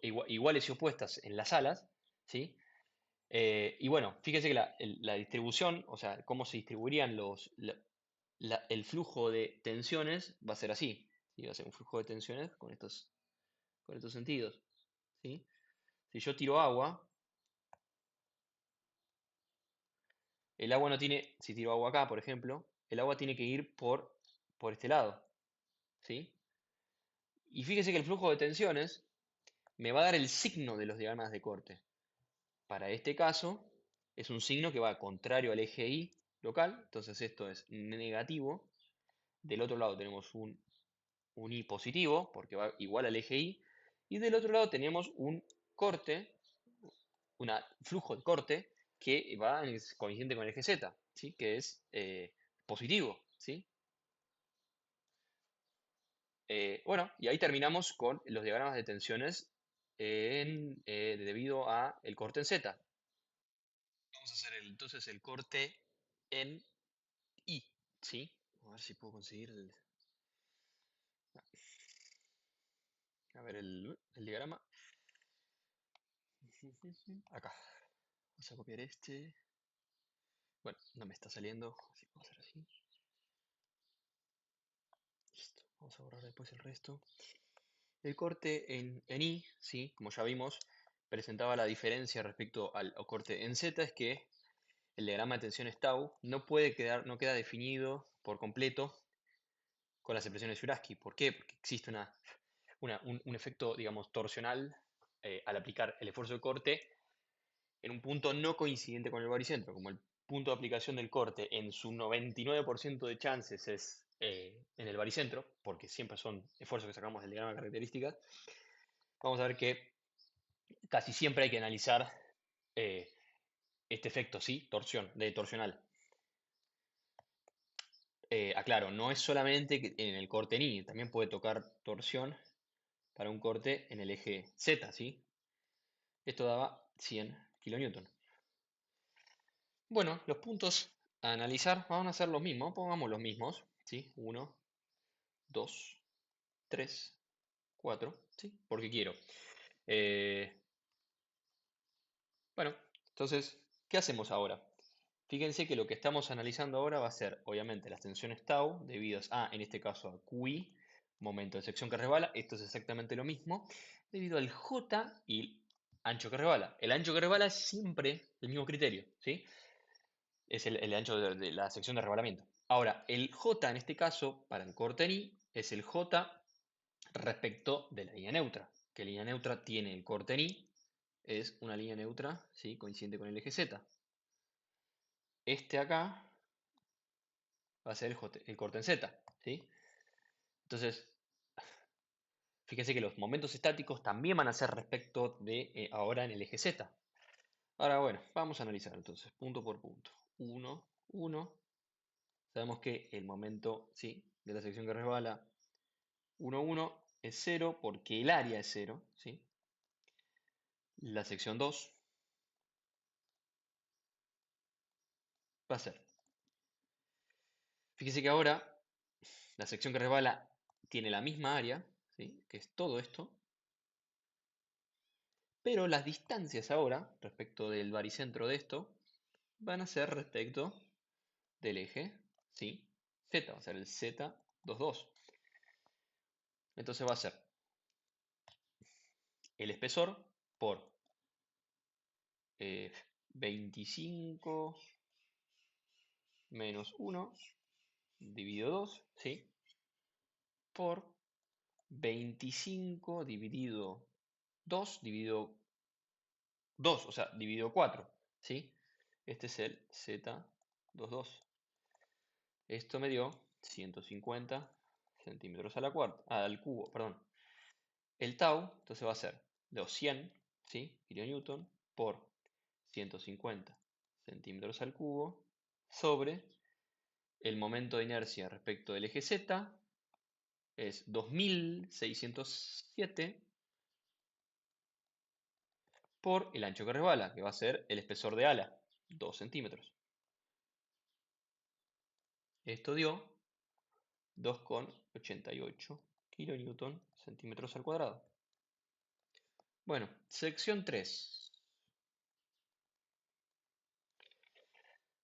[SPEAKER 1] iguales y opuestas en las alas, ¿sí? Y bueno, fíjese que la distribución, o sea, cómo se distribuirían el flujo de tensiones va a ser así, ¿sí? Va a ser un flujo de tensiones con estos sentidos, ¿sí? Si yo tiro agua, el agua no tiene, si tiro agua acá, por ejemplo, el agua tiene que ir por este lado, ¿sí? Y fíjese que el flujo de tensiones me va a dar el signo de los diagramas de corte. Para este caso, es un signo que va contrario al eje Y local, entonces esto es negativo. Del otro lado tenemos un I positivo, porque va igual al eje Y. Y del otro lado tenemos un corte, un flujo de corte, que va coincidente con el eje Z, ¿sí? Que es positivo, ¿sí? Bueno, y ahí terminamos con los diagramas de tensiones debido a el corte en Z. Vamos a hacer entonces el corte en I, ¿sí? A ver si puedo conseguir a ver el diagrama. Acá. Vamos a copiar este. Bueno, no me está saliendo, así que vamos a hacer así. Listo. Vamos a borrar después el resto. El corte en I, ¿sí? Como ya vimos, presentaba la diferencia respecto al corte en Z, es que el diagrama de tensiones tau no queda definido por completo con las expresiones Jurasky. ¿Por qué? Porque existe un efecto, digamos, torsional al aplicar el esfuerzo de corte en un punto no coincidente con el baricentro. Como el punto de aplicación del corte en su 99% de chances es en el baricentro, porque siempre son esfuerzos que sacamos del diagrama de características, vamos a ver que casi siempre hay que analizar eh, este efecto, ¿sí? Torsional. Aclaro, no es solamente en el corte ni, también puede tocar torsión para un corte en el eje Z, ¿sí? Esto daba 100 kN. Bueno, los puntos a analizar van a ser los mismos, pongamos los mismos, ¿sí? 1, 2, 3, 4, ¿sí? Porque quiero. Eh, bueno, entonces, ¿qué hacemos ahora? Fíjense que lo que estamos analizando ahora va a ser, obviamente, las tensiones tau debidas a, en este caso, a QI, momento de sección que resbala. Esto es exactamente lo mismo, debido al J y el ancho que resbala. El ancho que resbala es siempre el mismo criterio, ¿sí? Es el ancho de la sección de resbalamiento. Ahora, el J en este caso, para el corte en I, es el J respecto de la línea neutra. Que línea neutra tiene el corte en I, es una línea neutra, ¿sí? Coincidente con el eje Z. Este acá va a ser el corte en Z, ¿sí? Entonces, fíjense que los momentos estáticos también van a ser respecto de ahora en el eje Z. Ahora, bueno, vamos a analizar entonces, punto por punto. 1, 1. Sabemos que el momento, ¿sí? De la sección que resbala 1, 1 es 0 porque el área es 0, ¿sí? La sección 2 va a ser, fíjese que ahora la sección que resbala tiene la misma área, ¿sí? Que es todo esto, pero las distancias ahora, respecto del baricentro de esto, van a ser respecto del eje, ¿sí? Z, va a ser el Z22. Entonces va a ser el espesor por 25 menos 1 dividido 2, ¿sí? Por 25 dividido 2 dividido 2, o sea, dividido 4, ¿sí? Este es el Z22. Esto me dio 150 centímetros a al cubo, perdón. El tau, entonces va a ser los 100, ¿sí? Kilonewton por 150 centímetros al cubo sobre el momento de inercia respecto del eje Z, es 2607 por el ancho que resbala, que va a ser el espesor de ala, 2 centímetros. Esto dio 2,88 kilonewton centímetros al cuadrado. Bueno, sección 3.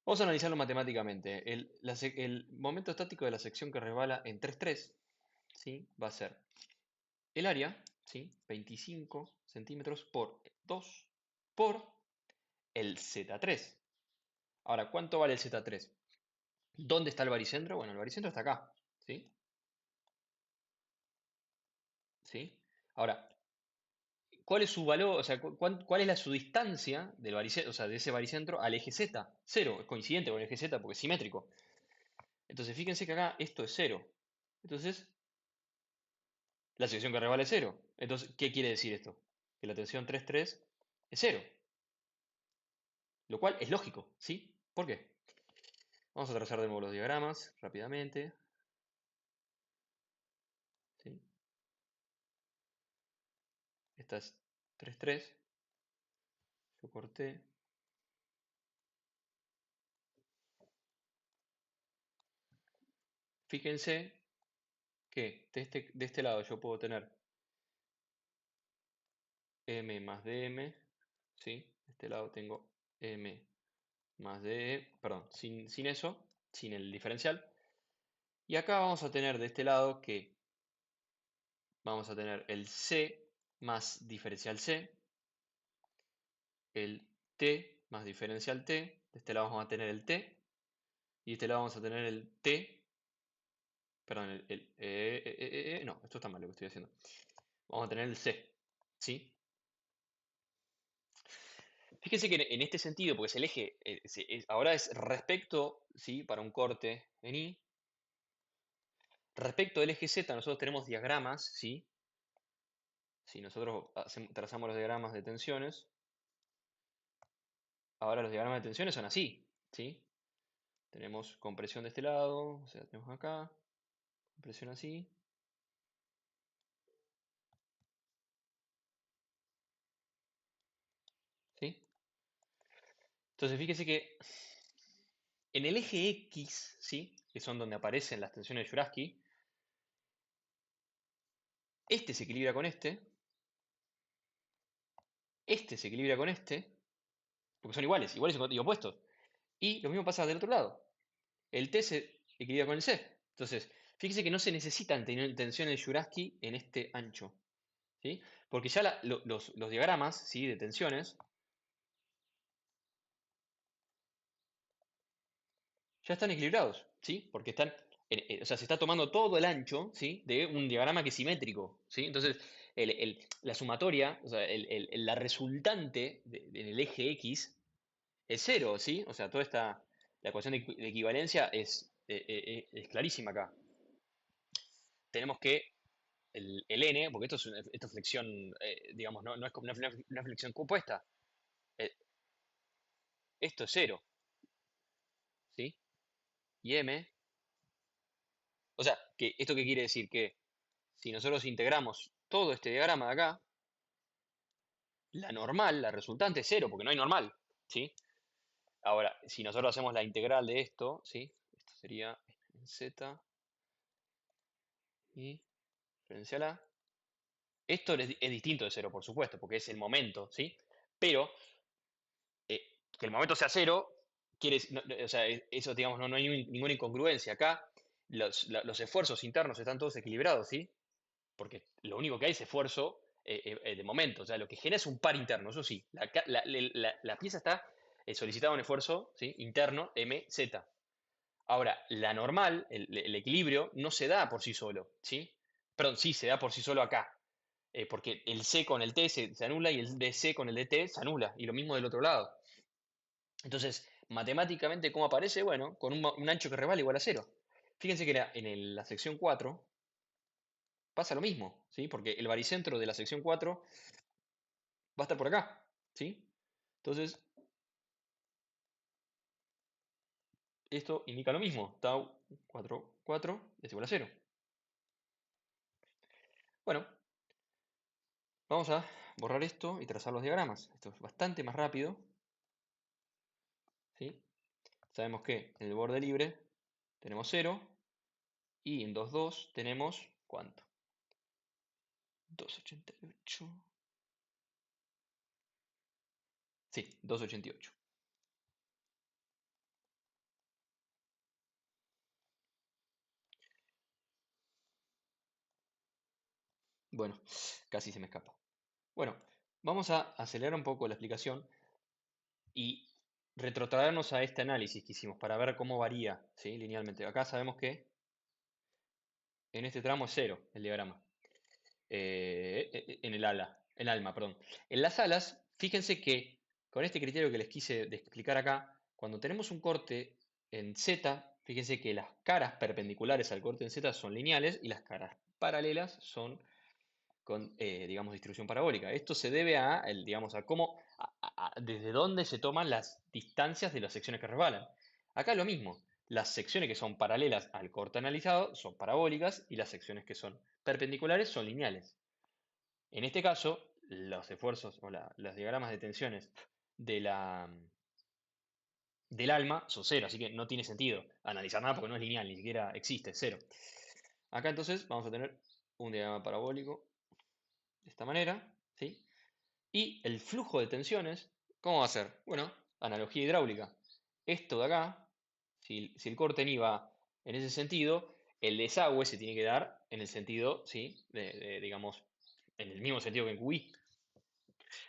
[SPEAKER 1] Vamos a analizarlo matemáticamente. El momento estático de la sección que resbala en 3,3, ¿sí? Va a ser el área, ¿sí? 25 centímetros por 2 por el Z3. Ahora, ¿cuánto vale el Z3? ¿Dónde está el baricentro? Bueno, el baricentro está acá, ¿sí? ¿Sí? Ahora, ¿cuál es su valor? O sea, ¿cuál es su distancia del baricentro, o sea, de ese baricentro al eje Z? Cero, es coincidente con el eje Z porque es simétrico. Entonces, fíjense que acá esto es cero. Entonces, la sección que resbala es cero. Entonces, ¿qué quiere decir esto? Que la tensión 3,3 es cero. Lo cual es lógico, ¿sí? ¿Por qué? Vamos a trazar de nuevo los diagramas rápidamente. ¿Sí? Esta es 3,3. Yo corté. Fíjense que de este lado yo puedo tener m más dm, ¿sí? De este lado tengo m más de, perdón, sin eso, sin el diferencial. Y acá vamos a tener de este lado que vamos a tener el c más diferencial c, el t más diferencial t, de este lado vamos a tener el t, y de este lado vamos a tener el t, perdón, no, esto está mal lo que estoy haciendo. Vamos a tener el c, ¿sí? Fíjense que en este sentido, pues el eje ahora es respecto, ¿sí? Para un corte en I, respecto del eje Z nosotros tenemos diagramas, ¿sí? Si nosotros trazamos los diagramas de tensiones, ahora los diagramas de tensiones son así, ¿sí? Tenemos compresión de este lado, o sea, tenemos acá, compresión así, ¿sí? Entonces fíjese que en el eje X, ¿sí? Que son donde aparecen las tensiones de Jurasky, este se equilibra con este se equilibra con porque son iguales, iguales y opuestos. Y lo mismo pasa del otro lado. El T se equilibra con el C. Entonces, fíjese que no se necesitan tener tensiones de Jurasky en este ancho, ¿sí? Porque ya los diagramas, ¿sí? De tensiones ya están equilibrados, ¿sí? Porque están, o sea, se está tomando todo el ancho, ¿sí? De un diagrama que es simétrico, ¿sí? Entonces, la sumatoria, o sea, la resultante en el eje X es cero, ¿sí? O sea, la ecuación de equivalencia es clarísima acá. Tenemos que el n, porque esto es flexión, digamos, no es como una flexión compuesta, eh, esto es cero, ¿sí? Y m, o sea, ¿esto qué quiere decir? Que si nosotros integramos todo este diagrama de acá, la normal, la resultante es cero, porque no hay normal, ¿sí? Ahora, si nosotros hacemos la integral de esto, ¿sí? Esto sería en z y diferencial a. Esto es distinto de cero, por supuesto, porque es el momento, ¿sí? Pero que el momento sea cero, o sea, eso, digamos, no hay ninguna incongruencia. Acá los esfuerzos internos están todos equilibrados, ¿sí? Porque lo único que hay es esfuerzo de momento. O sea, lo que genera es un par interno, eso sí. La pieza está solicitando un esfuerzo, ¿sí? Interno, mz. Ahora, la normal, el equilibrio, no se da por sí solo, ¿sí? Perdón, sí, se da por sí solo acá. Porque el C con el T se anula y el DC con el DT se anula. Y lo mismo del otro lado. Entonces, matemáticamente, ¿cómo aparece? Bueno, con un ancho que rebala igual a cero. Fíjense que la sección 4 pasa lo mismo, ¿sí? Porque el baricentro de la sección 4 va a estar por acá, ¿sí? Entonces, esto indica lo mismo. Tau 4, 4 es igual a cero. Bueno, vamos a borrar esto y trazar los diagramas. Esto es bastante más rápido, ¿sí? Sabemos que en el borde libre tenemos cero y en 2, 2 tenemos, ¿cuánto? 288. Sí, 288. Bueno, casi se me escapa. Bueno, vamos a acelerar un poco la explicación y retrotraernos a este análisis que hicimos para ver cómo varía, ¿sí? Linealmente. Acá sabemos que en este tramo es cero el diagrama. En el alma, perdón. En las alas, fíjense que con este criterio que les quise explicar acá, cuando tenemos un corte en Z, fíjense que las caras perpendiculares al corte en Z son lineales y las caras paralelas son con, digamos, distribución parabólica. Esto se debe digamos, a cómo, desde dónde se toman las distancias de las secciones que resbalan. Acá lo mismo. Las secciones que son paralelas al corte analizado son parabólicas y las secciones que son perpendiculares son lineales. En este caso, los esfuerzos o los diagramas de tensiones de del alma son cero, así que no tiene sentido analizar nada porque no es lineal, ni siquiera existe, cero. Acá entonces vamos a tener un diagrama parabólico de esta manera, ¿sí? Y el flujo de tensiones, ¿cómo va a ser? Bueno, analogía hidráulica. Esto de acá, si el corte en I va en ese sentido, el desagüe se tiene que dar en el sentido, ¿sí? Digamos, en el mismo sentido que en QI.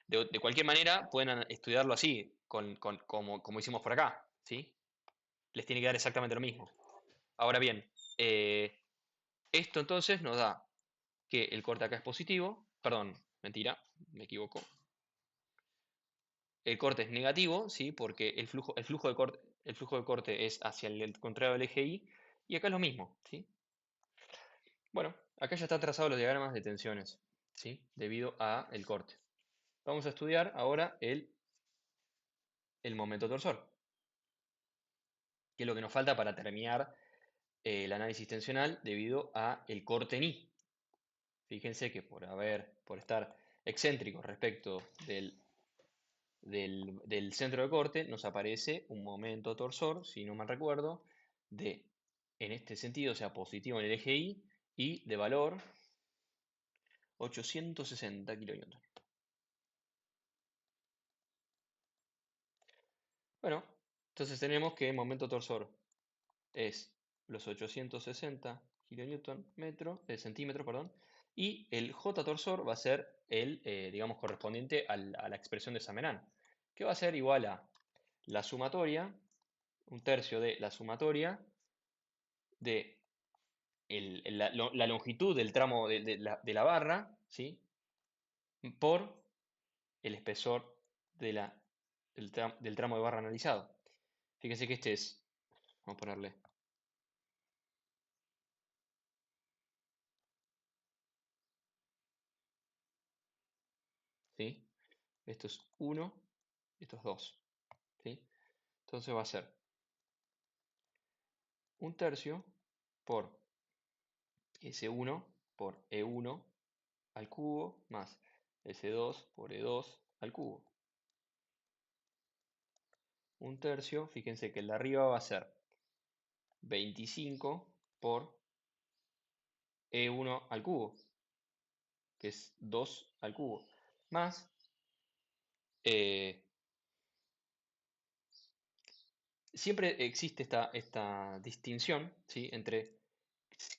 [SPEAKER 1] De cualquier manera, pueden estudiarlo así, como hicimos por acá, ¿sí? Les tiene que dar exactamente lo mismo. Ahora bien, esto entonces nos da que el corte acá es positivo, perdón, mentira, me equivoco. El corte es negativo, ¿sí? Porque el flujo de corte es hacia el contrario del eje Y, y acá es lo mismo, ¿sí? Bueno, acá ya están trazados los diagramas de tensiones, ¿sí? Debido a el corte. Vamos a estudiar ahora el momento torsor, que es lo que nos falta para terminar el análisis tensional debido a el corte en I. Fíjense que por estar excéntricos respecto del centro de corte, nos aparece un momento torsor, si no mal recuerdo, en este sentido, o sea, positivo en el eje y de valor 860 kN. Bueno, entonces tenemos que el momento torsor es los 860 centímetros, perdón, y el J torsor va a ser digamos, correspondiente a la expresión de Samerán, que va a ser igual a la sumatoria, un tercio de la sumatoria de la longitud del tramo de la barra, ¿sí? Por el espesor del tramo de barra analizado. Fíjense que este es, vamos a ponerle, ¿sí? Esto es 1, esto es 2, ¿sí? Entonces va a ser un tercio por S1 por E1 al cubo más S2 por E2 al cubo. Un tercio, fíjense que el de arriba va a ser 25 por E1 al cubo, que es 2 al cubo, más, eh, siempre existe esta distinción, ¿sí? Entre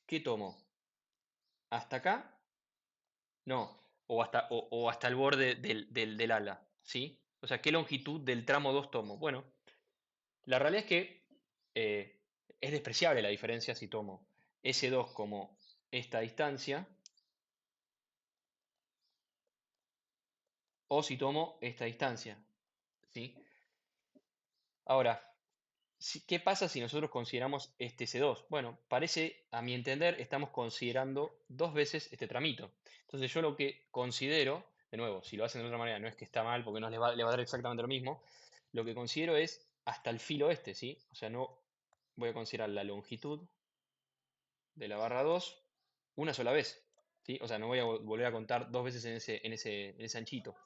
[SPEAKER 1] qué tomo, hasta acá, no, o hasta el borde del ala, ¿sí? O sea, ¿qué longitud del tramo 2 tomo? Bueno, la realidad es que eh, es despreciable la diferencia si tomo S2 como esta distancia o si tomo esta distancia, ¿sí? Ahora, ¿qué pasa si nosotros consideramos este C2? Bueno, parece, a mi entender, estamos considerando dos veces este tramito. Entonces yo lo que considero, de nuevo, si lo hacen de otra manera, no es que está mal porque no le va a dar exactamente lo mismo, lo que considero es hasta el filo este, ¿sí? O sea, no voy a considerar la longitud de la barra 2 una sola vez, ¿sí? O sea, no voy a volver a contar dos veces en ese anchito.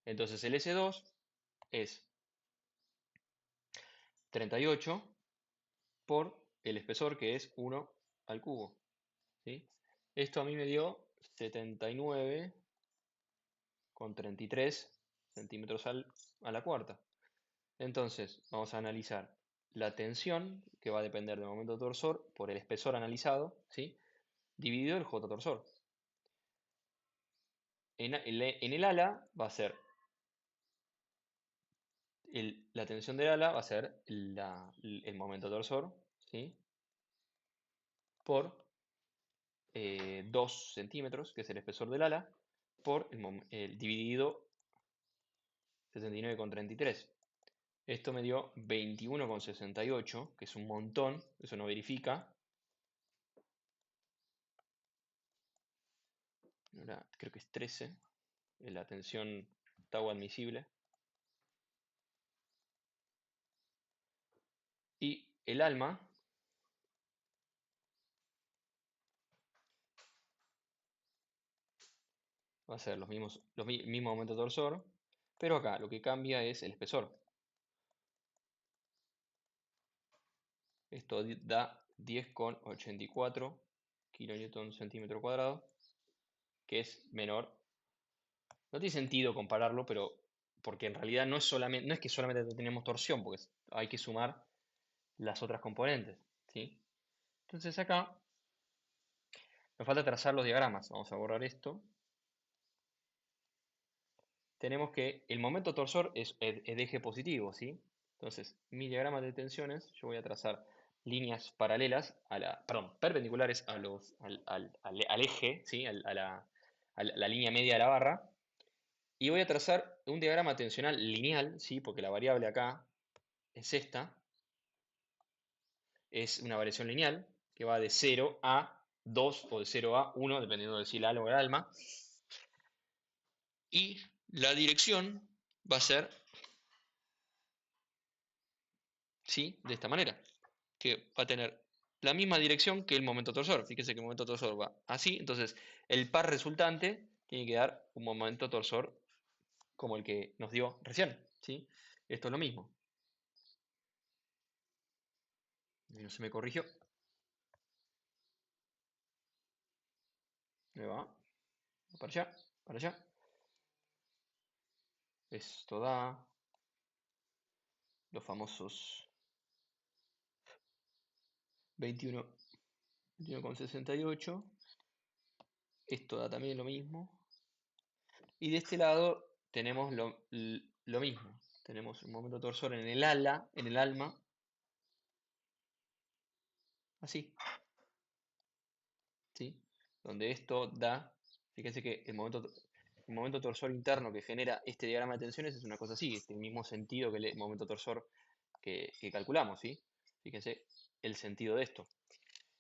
[SPEAKER 1] Entonces el S2 es 38 por el espesor que es 1 al cubo, ¿sí? Esto a mí me dio 79,33 centímetros a la cuarta. Entonces, vamos a analizar la tensión, que va a depender del momento torsor, por el espesor analizado, ¿sí? Dividido el J torsor. En el ala va a ser, la tensión del ala va a ser el momento torsor, ¿sí? Por 2 centímetros, que es el espesor del ala, por el dividido 69,33. Esto me dio 21,68, que es un montón, eso no verifica. Ahora creo que es 13, la tensión tau admisible. Y el alma va a ser mismo momento torsor, pero acá lo que cambia es el espesor. Esto da 10,84 kilonewton centímetro cuadrado, que es menor. No tiene sentido compararlo, pero porque en realidad no es que solamente tenemos torsión, porque hay que sumar las otras componentes, ¿sí? Entonces acá nos falta trazar los diagramas. Vamos a borrar esto. Tenemos que el momento torsor es el eje positivo, ¿sí? Entonces, mi diagrama de tensiones, yo voy a trazar líneas paralelas perdón, perpendiculares al eje, ¿sí? A la línea media de la barra. Y voy a trazar un diagrama tensional lineal, ¿sí? Porque la variable acá es esta. Es una variación lineal que va de 0 a 2 o de 0 a 1, dependiendo de si el ala o el alma. Y la dirección va a ser, ¿sí? De esta manera, que va a tener la misma dirección que el momento torsor. Fíjense que el momento torsor va así, entonces el par resultante tiene que dar un momento torsor como el que nos dio recién, ¿sí? Esto es lo mismo. No se me corrigió. Me va para allá, para allá. Esto da los famosos 21,68. Esto da también lo mismo. Y de este lado tenemos lo mismo. Tenemos un momento torsor en el ala, en el alma, así, ¿sí? Donde esto da, fíjense que el momento torsor interno que genera este diagrama de tensiones es una cosa así, este mismo sentido que el momento torsor que calculamos, ¿sí? Fíjense el sentido de esto.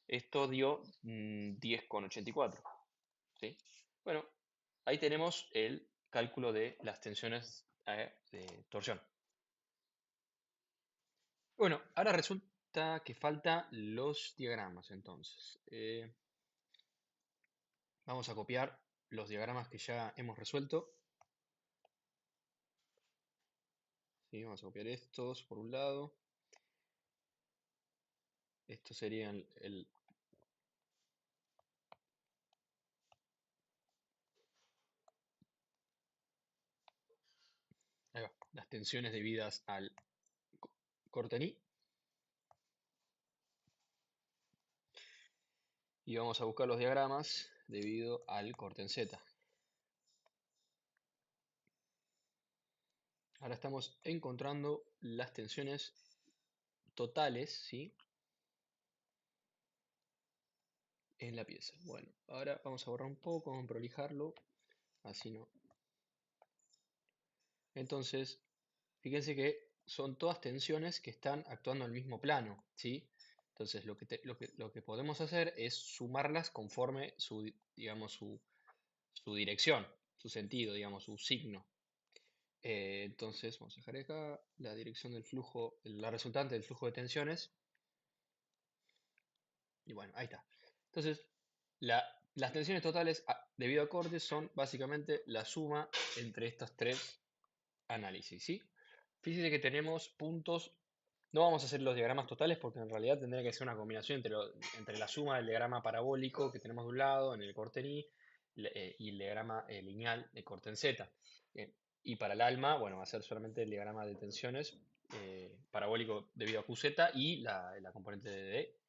[SPEAKER 1] Esto dio 10,84, ¿sí? Bueno, ahí tenemos el cálculo de las tensiones de torsión. Bueno, ahora resulta que falta los diagramas, entonces. Vamos a copiar los diagramas que ya hemos resuelto. ¿sí? Vamos a copiar estos por un lado. Estos serían ahí va, las tensiones debidas al cortení. Y vamos a buscar los diagramas debido al corte en Z. Ahora estamos encontrando las tensiones totales, ¿sí? En la pieza. Bueno, ahora vamos a borrar un poco, vamos a prolijarlo, así no. Entonces, fíjense que son todas tensiones que están actuando en el mismo plano, ¿sí? Entonces, lo que podemos hacer es sumarlas conforme digamos, su dirección, su sentido, digamos, su signo. Entonces, vamos a dejar acá la dirección del flujo, la resultante del flujo de tensiones. Y bueno, ahí está. Entonces, las tensiones totales debido a corte son básicamente la suma entre estos tres análisis, ¿sí? Fíjense que tenemos puntos, no vamos a hacer los diagramas totales porque en realidad tendría que ser una combinación entre la suma del diagrama parabólico que tenemos de un lado en el corte en Y y el diagrama lineal de corte en Z. Y para el alma, bueno, va a ser solamente el diagrama de tensiones parabólico debido a QZ y la componente de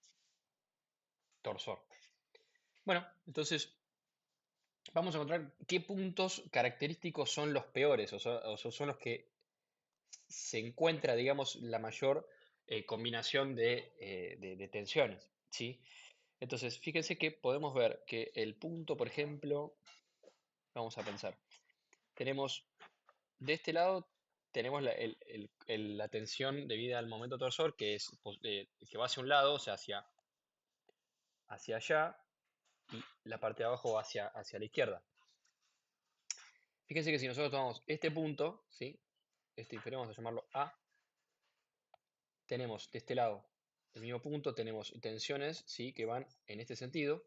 [SPEAKER 1] torsor. Bueno, entonces vamos a encontrar qué puntos característicos son los peores, o son los que se encuentra, digamos, la mayor combinación de tensiones, ¿sí? Entonces, fíjense que podemos ver que el punto, por ejemplo, vamos a pensar, tenemos de este lado, tenemos la tensión debida al momento torsor, que es que va hacia un lado, o sea, hacia allá, y la parte de abajo va hacia la izquierda. Fíjense que si nosotros tomamos este punto, ¿sí? Este inferior, vamos a llamarlo A, tenemos de este lado el mismo punto, tenemos tensiones, ¿sí? Que van en este sentido,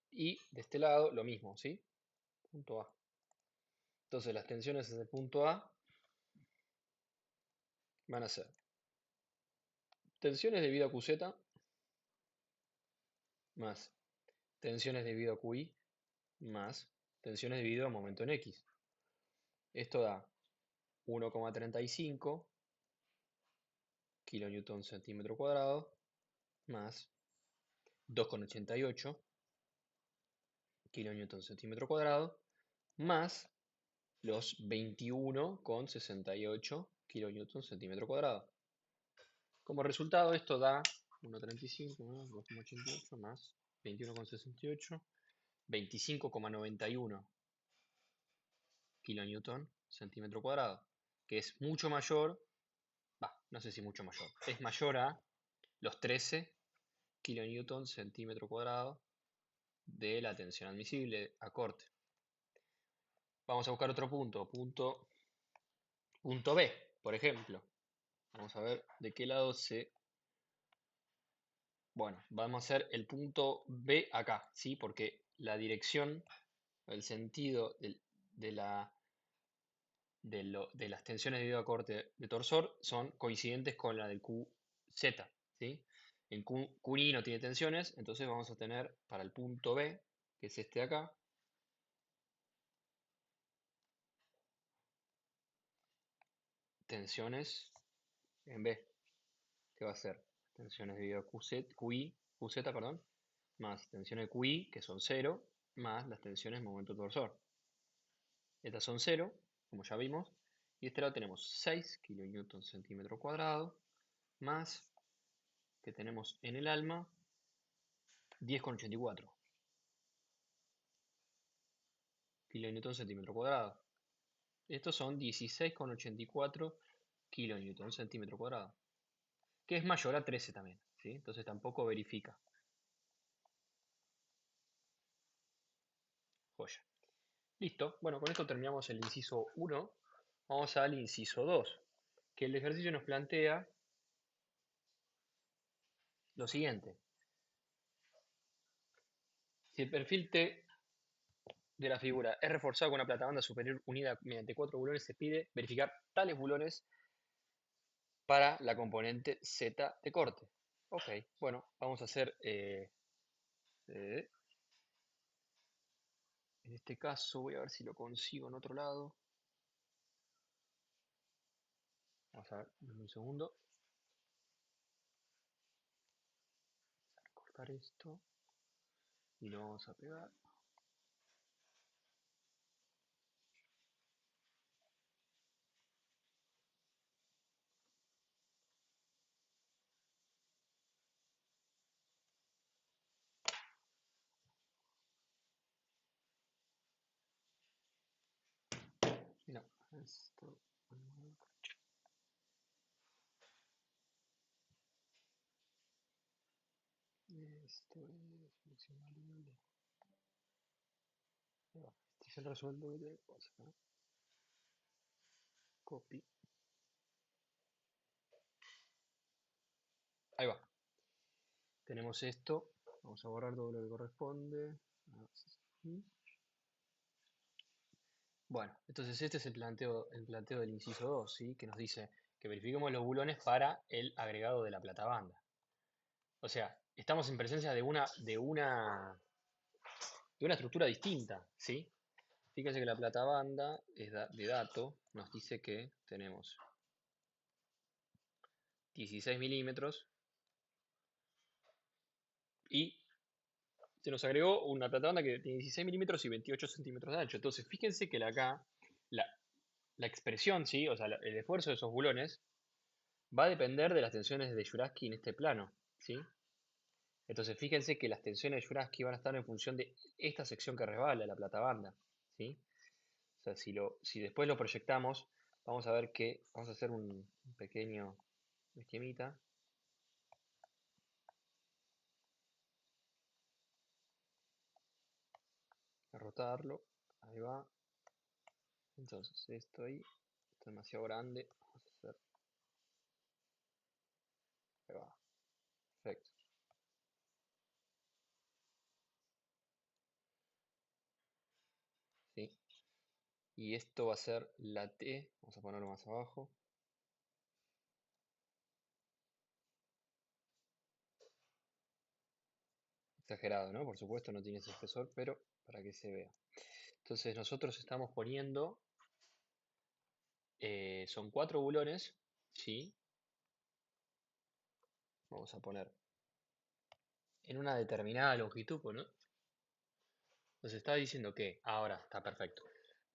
[SPEAKER 1] y de este lado lo mismo, ¿sí? Punto A. Entonces las tensiones desde el punto A van a ser tensiones debido a QZ más tensiones debido a QI más tensiones debido a momento en X. Esto da 1,35 kN centímetro cuadrado más 2,88 kN centímetro cuadrado más los 21,68 kN centímetro cuadrado. Como resultado, esto da 1,35 más 2,88 más 21,68, 25,91 kilonewton centímetro cuadrado, que es mucho mayor, no sé si mucho mayor, es mayor a los 13 kilonewton centímetro cuadrado de la tensión admisible a corte. Vamos a buscar otro punto B, por ejemplo. Vamos a ver de qué lado se... Bueno, vamos a hacer el punto B acá, ¿sí? Porque la dirección, el sentido de las tensiones debido a corte de torsor son coincidentes con la del QZ, ¿sí? En QI no tiene tensiones, entonces vamos a tener para el punto B, que es este de acá, tensiones en B, que va a ser tensiones debido a QZ, perdón, más tensiones QI, que son cero, más las tensiones momento torsor. Estas son cero, como ya vimos, y de este lado tenemos 6 kN centímetro cuadrado, más que tenemos en el alma 10,84 kN centímetro cuadrado. Estos son 16,84 kN centímetro cuadrado, que es mayor a 13 también, ¿sí? Entonces tampoco verifica. Joya. Listo. Bueno, con esto terminamos el inciso 1. Vamos al inciso 2, que el ejercicio nos plantea lo siguiente. Si el perfil T de la figura es reforzado con una platabanda superior unida mediante 4 bulones, se pide verificar tales bulones para la componente Z de corte. Ok, bueno, vamos a hacer, en este caso voy a ver si lo consigo en otro lado. Vamos a ver, dame un segundo. Cortar esto y lo vamos a pegar. No, esto, esto es función variable. Ahí va. Este es el resuelto que te pasa, ¿no? Copy. Ahí va. Tenemos esto. Vamos a borrar todo lo que corresponde. Así. Bueno, entonces este es el planteo del inciso 2, ¿sí? Que nos dice que verifiquemos los bulones para el agregado de la platabanda. O sea, estamos en presencia de una estructura distinta, ¿sí? Fíjense que la platabanda es de dato, nos dice que tenemos 16 milímetros y se nos agregó una platabanda que tiene 16 milímetros y 28 centímetros de ancho. Entonces, fíjense que acá la, la expresión, ¿sí? O sea, el esfuerzo de esos bulones va a depender de las tensiones de Juraski en este plano, ¿sí? Entonces, fíjense que las tensiones de Juraski van a estar en función de esta sección que resbala, la platabanda, ¿sí? O sea, si después lo proyectamos, vamos a ver que vamos a hacer un pequeño esquemita, a rotarlo, ahí va. Entonces, esto ahí está demasiado grande, vamos a hacer, ahí va, perfecto, ¿sí? Y esto va a ser la T, vamos a ponerlo más abajo, exagerado, ¿no? Por supuesto no tiene ese espesor, pero para que se vea. Entonces nosotros estamos poniendo, son 4 bulones, ¿sí? Vamos a poner en una determinada longitud, ¿no? Nos está diciendo que, ahora está perfecto,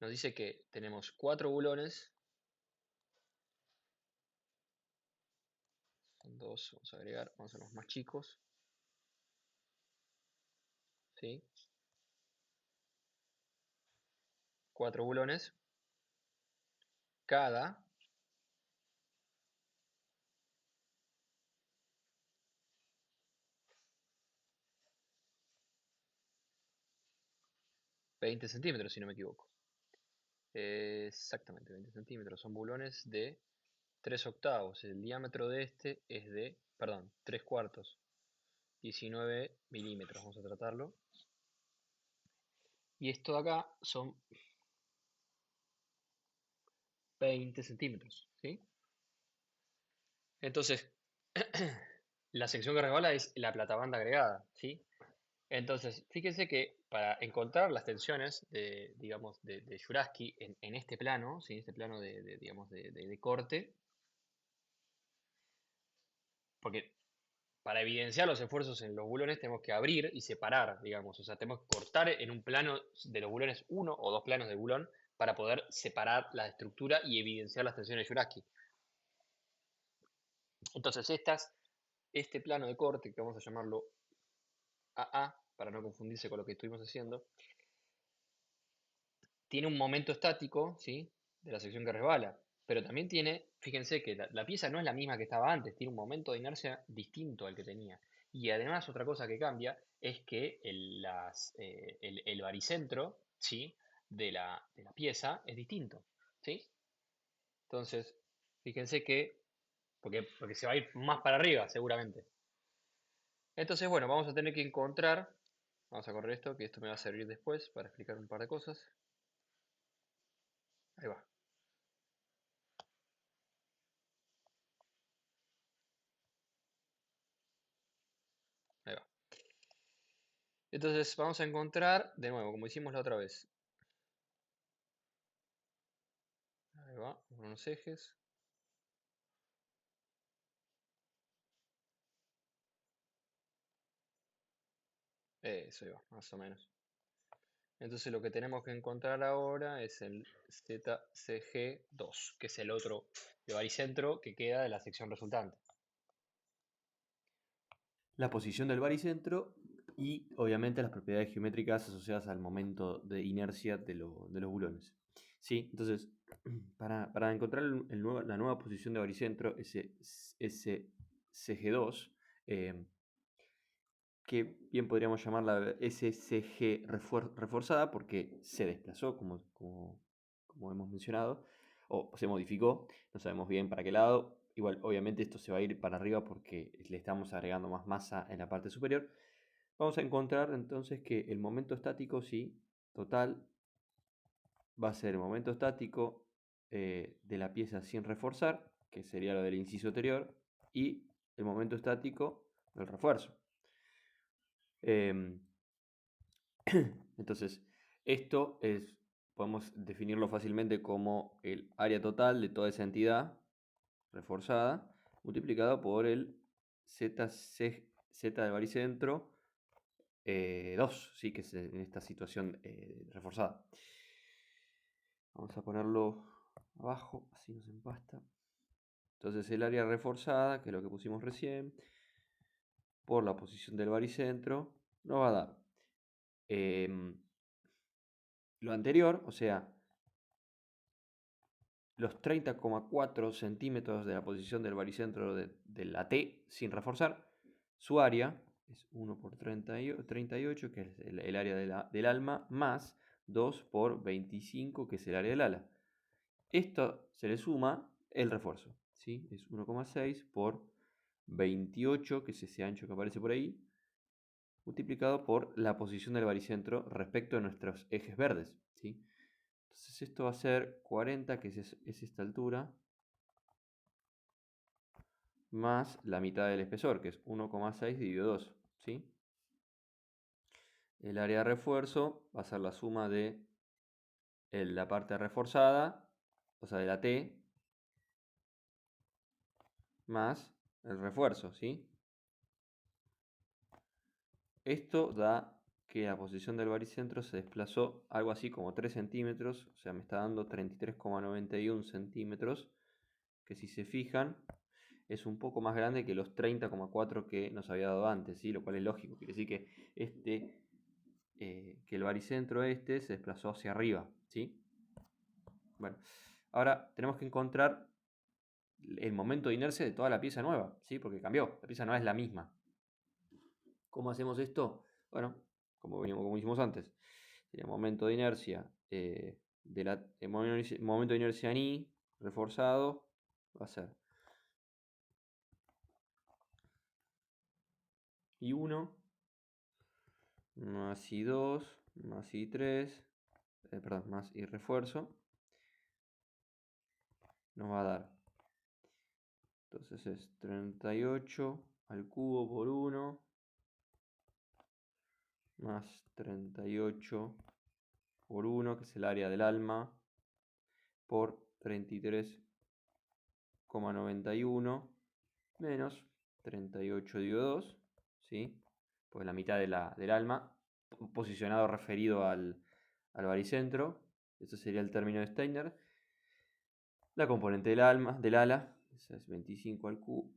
[SPEAKER 1] nos dice que tenemos 4 bulones, son dos, vamos a agregar, vamos a hacer los más chicos, ¿sí? 4 bulones, cada 20 centímetros, si no me equivoco. Exactamente, 20 centímetros. Son bulones de 3 octavos. El diámetro de este es de, perdón, 3 cuartos. 19 milímetros, vamos a tratarlo. Y esto de acá son 20 centímetros, ¿sí? Entonces, la sección que resbala es la platabanda agregada, ¿sí? Entonces, fíjense que para encontrar las tensiones de, digamos, de Juraski en este plano, ¿sí? Este plano digamos, de corte, porque para evidenciar los esfuerzos en los bulones tenemos que abrir y separar, digamos, o sea, tenemos que cortar en un plano de los bulones uno o dos planos de bulón para poder separar la estructura y evidenciar las tensiones de Juraski. Entonces, este plano de corte, que vamos a llamarlo AA, para no confundirse con lo que estuvimos haciendo, tiene un momento estático, ¿sí? De la sección que resbala, pero también tiene, fíjense que la pieza no es la misma que estaba antes, tiene un momento de inercia distinto al que tenía. Y además otra cosa que cambia es que el baricentro, ¿sí? De la pieza es distinto, ¿sí? Entonces, fíjense que, porque se va a ir más para arriba seguramente. Entonces, bueno, vamos a tener que encontrar Vamos a correr esto, que esto me va a servir después para explicar un par de cosas. Ahí va, ahí va. Entonces vamos a encontrar, de nuevo, como hicimos la otra vez. Ahí va, unos ejes. Eso ahí va, más o menos. Entonces lo que tenemos que encontrar ahora es el ZCG2, que es el otro de baricentro que queda de la sección resultante. La posición del baricentro y obviamente las propiedades geométricas asociadas al momento de inercia de los bulones. ¿Sí? Entonces, para encontrar la nueva posición de baricentro, ese CG2, que bien podríamos llamarla SCG reforzada porque se desplazó, como hemos mencionado, o se modificó, no sabemos bien para qué lado. Igual, obviamente, esto se va a ir para arriba porque le estamos agregando más masa en la parte superior. Vamos a encontrar entonces que el momento estático, sí, total, va a ser el momento estático de la pieza sin reforzar, que sería lo del inciso anterior, y el momento estático del refuerzo. Em, Entonces, esto podemos definirlo fácilmente como el área total de toda esa entidad reforzada multiplicado por el Z del baricentro 2, ¿sí? Que es en esta situación reforzada. Vamos a ponerlo abajo, así nos empasta. Entonces el área reforzada, que es lo que pusimos recién, por la posición del baricentro, nos va a dar lo anterior, o sea, los 30,4 centímetros de la posición del baricentro de la T sin reforzar. Su área es 1 por 38, que es el área del alma, más 2 por 25, que es el área del ala. Esto se le suma el refuerzo, ¿sí? Es 1,6 por 28, que es ese ancho que aparece por ahí, multiplicado por la posición del baricentro respecto a nuestros ejes verdes, ¿sí? Entonces esto va a ser 40, que es esta altura, más la mitad del espesor, que es 1,6 dividido 2, ¿sí? El área de refuerzo va a ser la suma de la parte reforzada, o sea, de la T, más el refuerzo, ¿sí? Esto da que la posición del baricentro se desplazó algo así como 3 centímetros, o sea, me está dando 33,91 centímetros, que si se fijan es un poco más grande que los 30,4 que nos había dado antes, ¿sí? Lo cual es lógico, quiere decir que el baricentro se desplazó hacia arriba, ¿sí? Bueno, ahora tenemos que encontrar el momento de inercia de toda la pieza nueva, ¿sí? Porque cambió, la pieza no es la misma. ¿Cómo hacemos esto? Bueno, como hicimos antes. Sería momento de inercia momento de inercia en I reforzado va a ser I1 más I2 más I3, perdón, más I refuerzo, nos va a dar, entonces es 38 al cubo por 1 más 38 por 1, que es el área del alma, por 33,91 menos 38 dividido 2, ¿sí? Pues la mitad del alma, posicionado referido al baricentro. Eso sería el término de Steiner. La componente del ala, esa es 25 al cubo.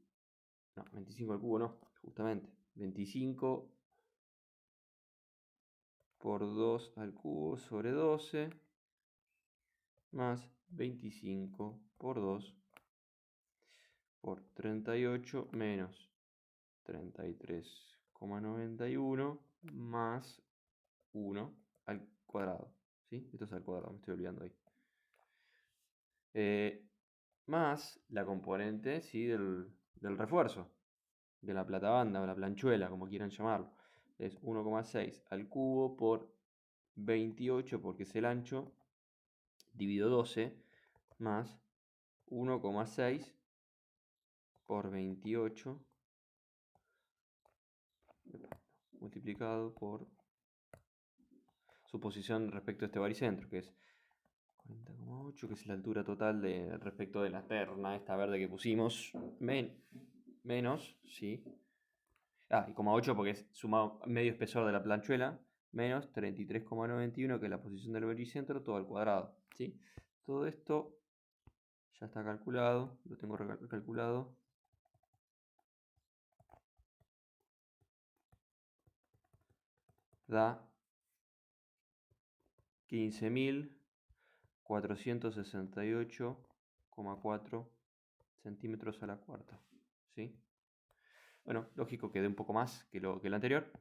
[SPEAKER 1] No, 25 al cubo no, justamente. 25 por 2 al cubo sobre 12 más 25 por 2 por 38 menos 33,91 más 1 al cuadrado. ¿Sí? Esto es al cuadrado, me estoy olvidando ahí. Más la componente, ¿sí? del refuerzo, de la platabanda o la planchuela, como quieran llamarlo.
[SPEAKER 2] es 1,6 al cubo por 28, porque es el ancho, dividido 12, más 1,6 por 28 multiplicado por su posición respecto a este baricentro, que es 40,8, que es la altura total respecto de la terna esta verde que pusimos, menos, ¿sí? Y 8 porque es sumado medio espesor de la planchuela, menos 33,91, que es la posición del baricentro, todo al cuadrado, ¿sí? Todo esto ya está calculado, lo tengo calculado. Da 15.468,4 centímetros a la cuarta, ¿sí? Bueno, lógico que dé un poco más que lo anterior.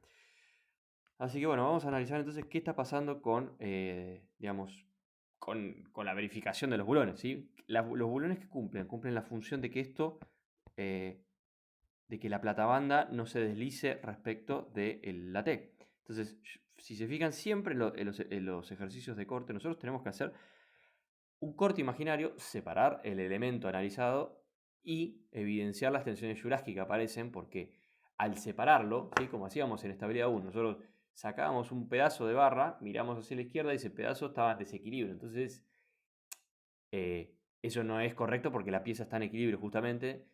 [SPEAKER 2] Así que bueno, vamos a analizar entonces qué está pasando con, digamos, con la verificación de los bulones, ¿sí? Los bulones que cumplen la función de que esto, de que la platabanda no se deslice respecto de la T. Entonces, si se fijan siempre en los ejercicios de corte, nosotros tenemos que hacer un corte imaginario, separar el elemento analizado y evidenciar las tensiones Jurasky que aparecen, porque al separarlo, ¿sí? Como hacíamos en estabilidad 1, nosotros sacábamos un pedazo de barra, miramos hacia la izquierda y ese pedazo estaba en desequilibrio. Entonces, eso no es correcto porque la pieza está en equilibrio justamente.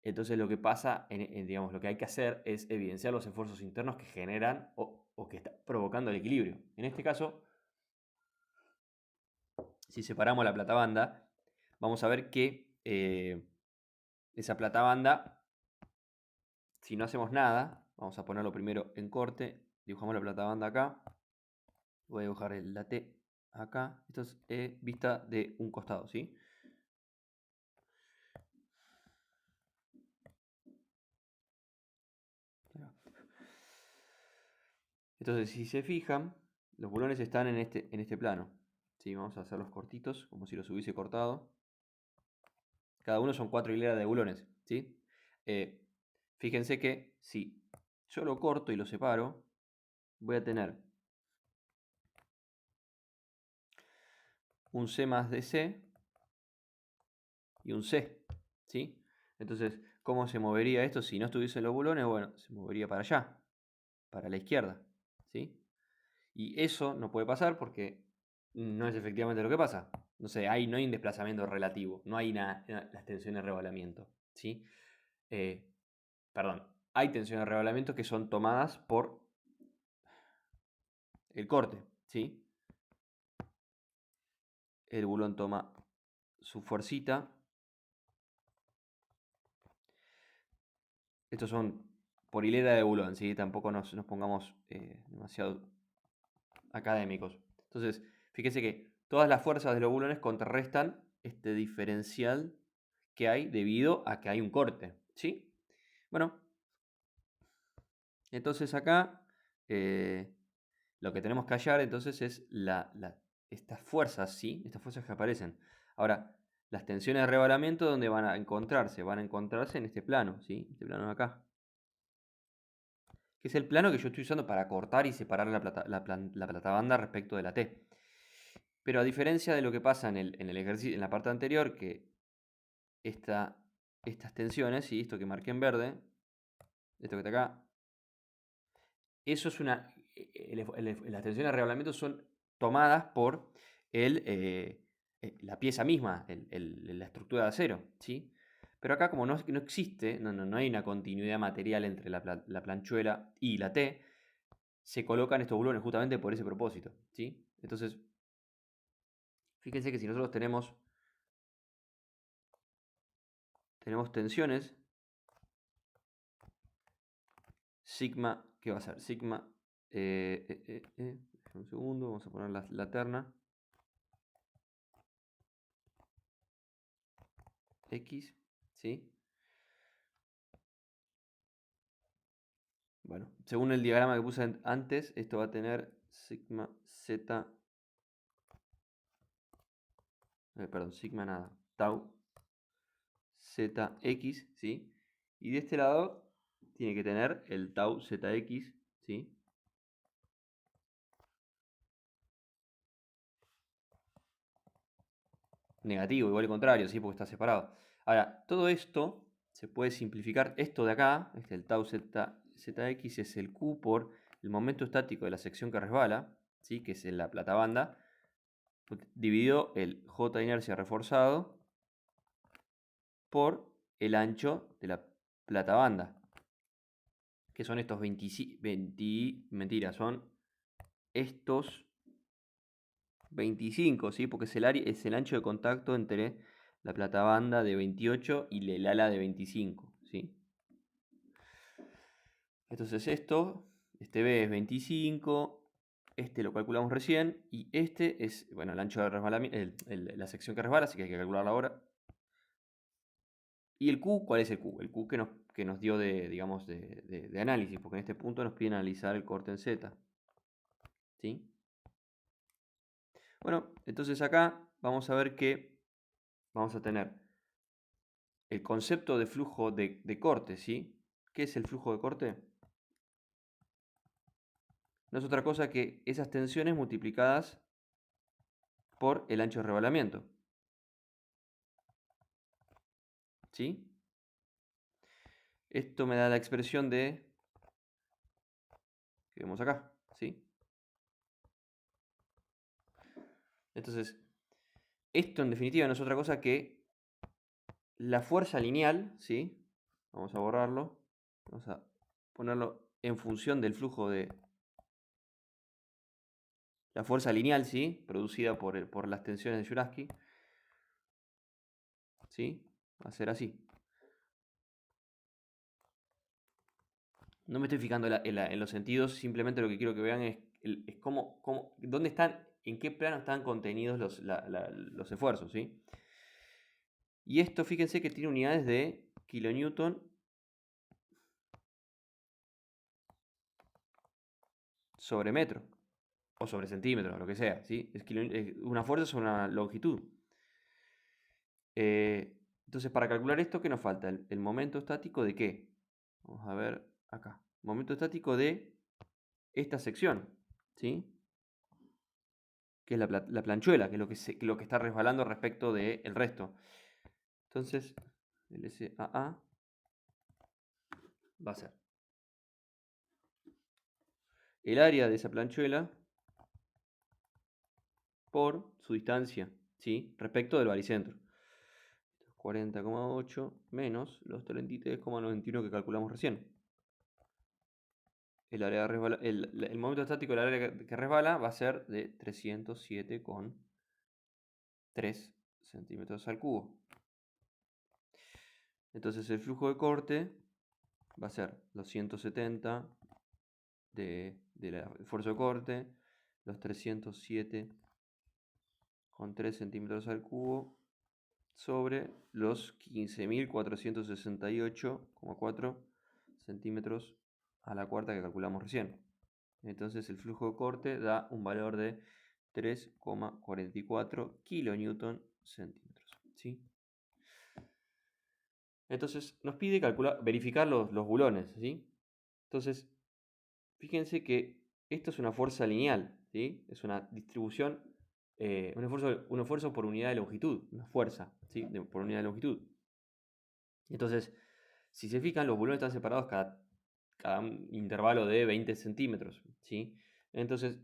[SPEAKER 2] Entonces lo que pasa, digamos, lo que hay que hacer es evidenciar los esfuerzos internos que generan o que están provocando el equilibrio. En este caso, si separamos la platabanda, vamos a ver que esa platabanda, si no hacemos nada, vamos a ponerlo primero en corte, dibujamos la platabanda acá, voy a dibujar la T acá, esto es vista de un costado, ¿sí? Entonces, si se fijan, los bulones están en este plano, ¿sí? Vamos a hacerlos cortitos, como si los hubiese cortado. Cada uno son 4 hileras de bulones, ¿sí? Fíjense que si yo lo corto y lo separo, voy a tener un C más DC y un C, ¿sí? Entonces, ¿cómo se movería esto si no estuviesen los bulones? Bueno, se movería para allá, para la izquierda, ¿sí? Y eso no puede pasar porque no es efectivamente lo que pasa. No sé, no hay un desplazamiento relativo, no hay las tensiones de rebalamiento, ¿sí? Perdón, hay tensiones de rebalamiento que son tomadas por el corte, ¿sí? El bulón toma su fuercita. Estos son por hilera de bulón, ¿sí? Tampoco nos pongamos demasiado académicos. Entonces, fíjese que todas las fuerzas de los bulones contrarrestan este diferencial que hay debido a que hay un corte, ¿sí? Bueno, entonces acá lo que tenemos que hallar entonces es estas fuerzas, ¿sí? Estas fuerzas que aparecen. Ahora, las tensiones de rebalamiento, ¿dónde van a encontrarse? Van a encontrarse en este plano, ¿sí? Este plano de acá. Que es el plano que yo estoy usando para cortar y separar la platabanda respecto de la T. Pero a diferencia de lo que pasa en el ejercicio, en la parte anterior, que estas tensiones, y esto que marqué en verde, esto que está acá, eso es las tensiones de reglamiento son tomadas por la pieza misma, la estructura de acero, ¿sí? Pero acá como no existe, no hay una continuidad material entre la planchuela y la T, se colocan estos bulones justamente por ese propósito, ¿sí? Entonces, fíjense que si nosotros tenemos tensiones, sigma, ¿qué va a ser? Sigma, un segundo, vamos a poner la terna, X, ¿sí? Bueno, según el diagrama que puse antes, esto va a tener sigma z, perdón, sigma nada, tau zx, ¿sí? Y de este lado tiene que tener el tau zx, ¿sí? negativo, igual al contrario, ¿sí? Porque está separado. Ahora, todo esto se puede simplificar. Esto de acá, el tau zx es el Q por el momento estático de la sección que resbala, ¿sí? Que es en la platabanda, dividido el J de inercia reforzado por el ancho de la platabanda, que son estos 20, mentira, son estos 25, ¿sí? Porque es el ancho de contacto entre la platabanda de 28 y el ala de 25, ¿sí? Entonces este B es 25, este lo calculamos recién, y este es, bueno, el ancho de resbalamiento, la sección que resbala, así que hay que calcularla ahora. ¿Y el Q? ¿Cuál es el Q? El Q que nos dio digamos, de análisis, porque en este punto nos piden analizar el corte en Z, ¿sí? Bueno, entonces acá vamos a ver que vamos a tener el concepto de flujo de corte, ¿sí? ¿Qué es el flujo de corte? No es otra cosa que esas tensiones multiplicadas por el ancho de rebalamiento, ¿sí? Esto me da la expresión que vemos acá, ¿sí? Entonces, esto en definitiva no es otra cosa que la fuerza lineal, ¿sí? Vamos a borrarlo, vamos a ponerlo en función del flujo de la fuerza lineal, ¿sí? Producida por las tensiones de Jurasky, ¿sí? Va a ser así. No me estoy fijando en los sentidos, simplemente lo que quiero que vean es dónde están, en qué plano están contenidos los esfuerzos, ¿sí? Y esto, fíjense que tiene unidades de kilonewton sobre metro, o sobre centímetro, lo que sea, ¿sí? Es una fuerza sobre una longitud. Entonces, para calcular esto, ¿qué nos falta? El momento estático de qué? Vamos a ver acá. Momento estático de esta sección, ¿sí? Que es la planchuela, que es lo que está resbalando respecto del resto. Entonces, el SAA va a ser el área de esa planchuela por su distancia, ¿sí? Respecto del baricentro. 40,8 menos los 33,91 que calculamos recién. El área el momento estático del área que resbala va a ser de 307,3 centímetros al cubo. Entonces el flujo de corte va a ser los 170 del esfuerzo de corte, los 307,3 centímetros al cubo, sobre los 15.468,4 centímetros a la cuarta que calculamos recién. Entonces el flujo de corte da un valor de 3,44 kilonewton centímetros, ¿sí? Entonces nos pide verificar los bulones, ¿sí? Entonces, fíjense que esto es una fuerza lineal, ¿sí? Es una distribución, un esfuerzo por unidad de longitud, una fuerza, ¿sí? Por unidad de longitud. Entonces, si se fijan, los bulones están separados cada un intervalo de 20 centímetros, ¿sí? Entonces,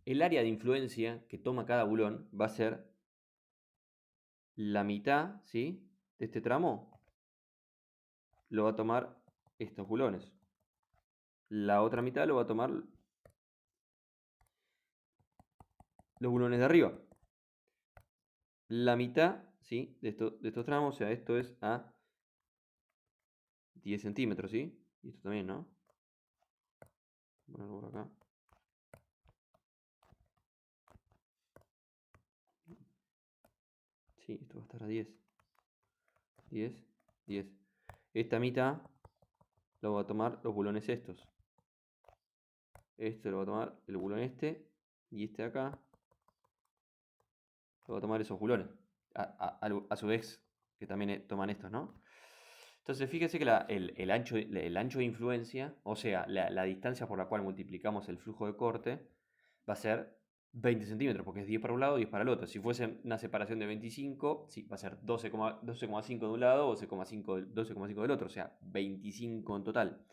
[SPEAKER 2] el área de influencia que toma cada bulón va a ser la mitad, ¿sí? De este tramo lo va a tomar estos bulones. La otra mitad lo va a tomar los bulones de arriba. La mitad, ¿sí? De estos tramos, o sea, esto es a 10 centímetros, ¿sí? Y esto también, ¿no? Voy a ponerlo por acá. Sí, esto va a estar a 10. 10, 10. Esta mitad lo va a tomar los bulones estos. Este lo va a tomar el bulón este. Y este de acá lo va a tomar esos bulones. A su vez, que también toman estos, ¿no? Entonces, fíjese que el ancho de influencia, o sea, la distancia por la cual multiplicamos el flujo de corte, va a ser 20 centímetros, porque es 10 para un lado y 10 para el otro. Si fuese una separación de 25, sí, va a ser 12,5 de un lado, 12,5 del otro, o sea, 25 en total.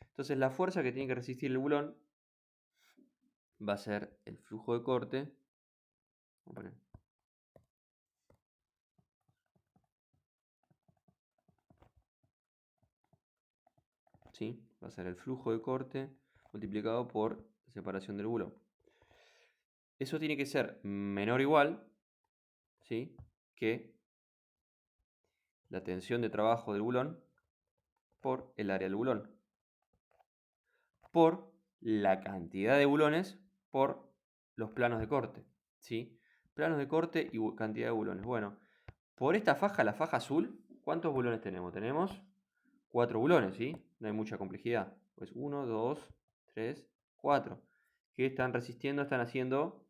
[SPEAKER 2] Entonces la fuerza que tiene que resistir el bulón va a ser el flujo de corte. Vamos a poner. ¿Sí? Va a ser el flujo de corte multiplicado por la separación del bulón. Eso tiene que ser menor o igual, ¿sí?, que la tensión de trabajo del bulón por el área del bulón, por la cantidad de bulones por los planos de corte, ¿sí? Planos de corte y cantidad de bulones. Bueno, por esta faja, la faja azul, ¿cuántos bulones tenemos? Tenemos 4 bulones, ¿sí? No hay mucha complejidad. Pues 1, 2, 3, 4. ¿Qué están resistiendo? Están haciendo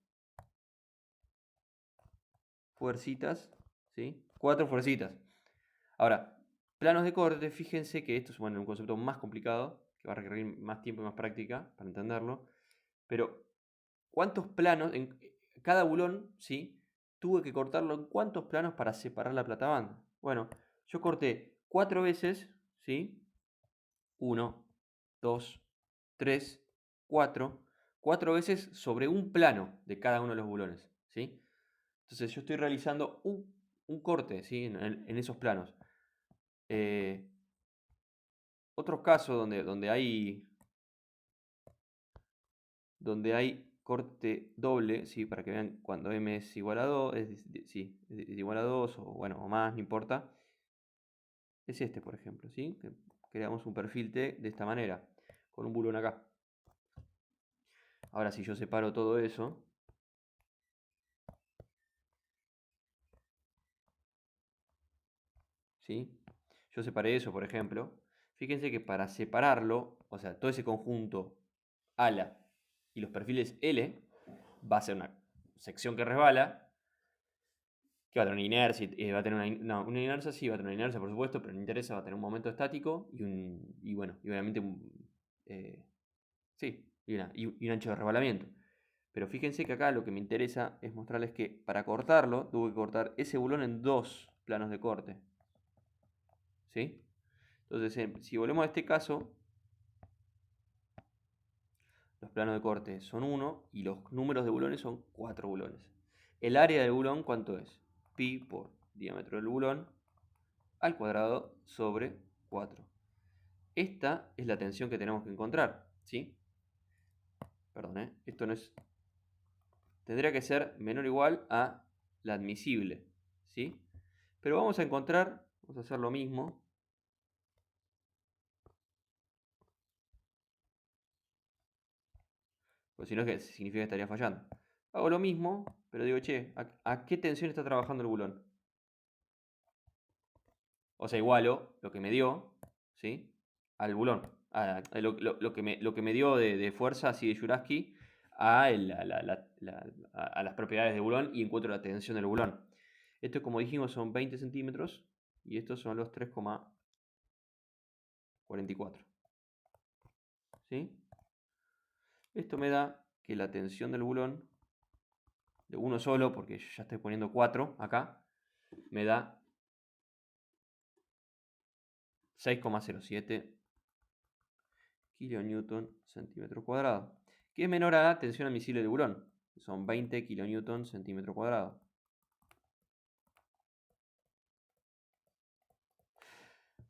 [SPEAKER 2] fuercitas, ¿sí? 4 fuercitas. Ahora, planos de corte, fíjense que esto es un concepto más complicado, que va a requerir más tiempo y más práctica para entenderlo. Pero, ¿cuántos planos? En cada bulón, ¿sí?, tuve que cortarlo en cuántos planos para separar la platabanda. Bueno, yo corté 4 veces, ¿sí? 1, 2, 3, 4. 4 veces sobre un plano de cada uno de los bulones, ¿sí? Entonces yo estoy realizando un corte, ¿sí?, en esos planos. Otros casos donde hay corte doble, ¿sí?, para que vean cuando m es igual a 2, sí, es igual a 2 o, bueno, o más, no importa. Es este, por ejemplo, ¿sí? Que creamos un perfil T de esta manera, con un bulón acá. Ahora, si yo separo todo eso, ¿sí? Yo separé eso, por ejemplo. Fíjense que para separarlo, o sea, todo ese conjunto ala y los perfiles L, va a ser una sección que resbala, que va a tener una inercia, va a tener una inercia, sí, va a tener una inercia, por supuesto, pero no interesa, va a tener un momento estático y bueno, y obviamente sí, y un ancho de resbalamiento. Pero fíjense que acá lo que me interesa es mostrarles que para cortarlo, tuve que cortar ese bulón en 2 planos de corte. ¿Sí? Entonces, si volvemos a este caso, los planos de corte son 1 y los números de bulones son 4 bulones. El área del bulón, ¿cuánto es? Pi por diámetro del bulón al cuadrado sobre 4. Esta es la tensión que tenemos que encontrar, ¿sí? Perdón, esto no es... Tendría que ser menor o igual a la admisible, ¿sí? Pero vamos a encontrar, vamos a hacer lo mismo. Pues si no, que significa que estaría fallando. Hago lo mismo, pero digo, che, ¿a qué tensión está trabajando el bulón? O sea, igualo lo que me dio, ¿sí?, al bulón. Lo que me dio de fuerza, así de Juraski, a las propiedades del bulón y encuentro la tensión del bulón. Esto, como dijimos, son 20 centímetros y estos son los 3,44. ¿Sí? Esto me da que la tensión del bulón, de uno solo, porque yo ya estoy poniendo 4 acá, me da 6,07 kilonewton centímetro cuadrado, que es menor a la tensión admisible del bulón, que son 20 kilonewton centímetro cuadrado.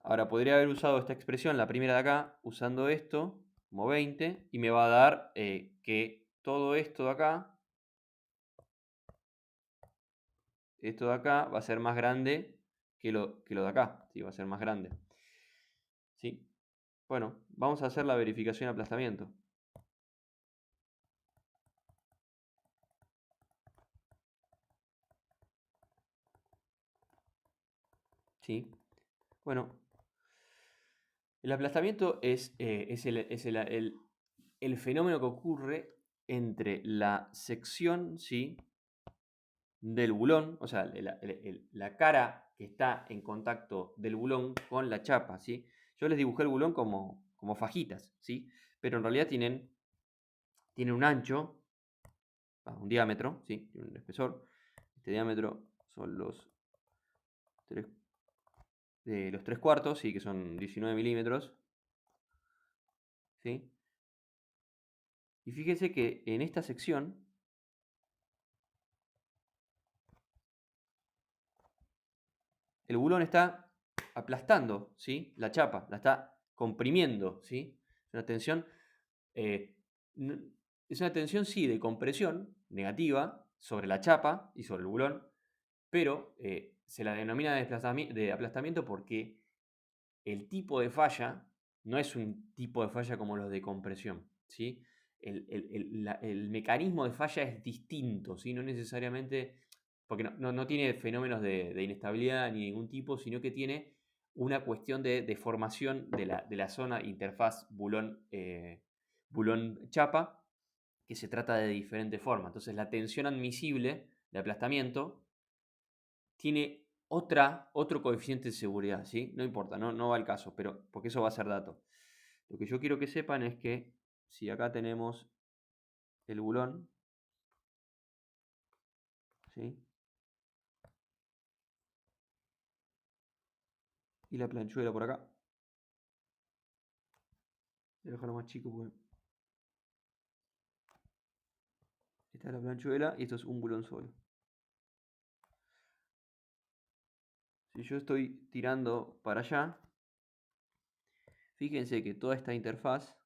[SPEAKER 2] Ahora podría haber usado esta expresión, la primera de acá, usando esto como 20, y me va a dar que todo esto de acá, va a ser más grande que lo de acá, ¿sí? Va a ser más grande. ¿Sí? Bueno, vamos a hacer la verificación de aplastamiento. ¿Sí? Bueno, el aplastamiento es el fenómeno que ocurre entre la sección, ¿sí?, del bulón, o sea, la cara que está en contacto del bulón con la chapa, ¿sí? Yo les dibujé el bulón como fajitas, ¿sí? Pero en realidad tienen un ancho, un diámetro, ¿sí? Tiene un espesor. Este diámetro son los 3 cuartos, ¿sí? Que son 19 milímetros, ¿sí? Y fíjense que en esta sección el bulón está aplastando, ¿sí? La chapa, la está comprimiendo, ¿sí? Es una tensión, es una tensión, sí, de compresión negativa sobre la chapa y sobre el bulón, pero se la denomina de aplastamiento porque el tipo de falla no es un tipo de falla como los de compresión, ¿sí? El mecanismo de falla es distinto, ¿sí? No necesariamente, porque no tiene fenómenos de inestabilidad ni ningún tipo, sino que tiene una cuestión de deformación de la zona interfaz bulón-chapa, que se trata de diferente forma. Entonces la tensión admisible de aplastamiento tiene otro coeficiente de seguridad, ¿sí? No importa, no va al caso, pero porque eso va a ser dato. Lo que yo quiero que sepan es que si acá tenemos el bulón, ¿sí? Y la planchuela por acá. Voy a dejarlo más chico porque esta es la planchuela y esto es un bulón solo. Si yo estoy tirando para allá, fíjense que toda esta interfaz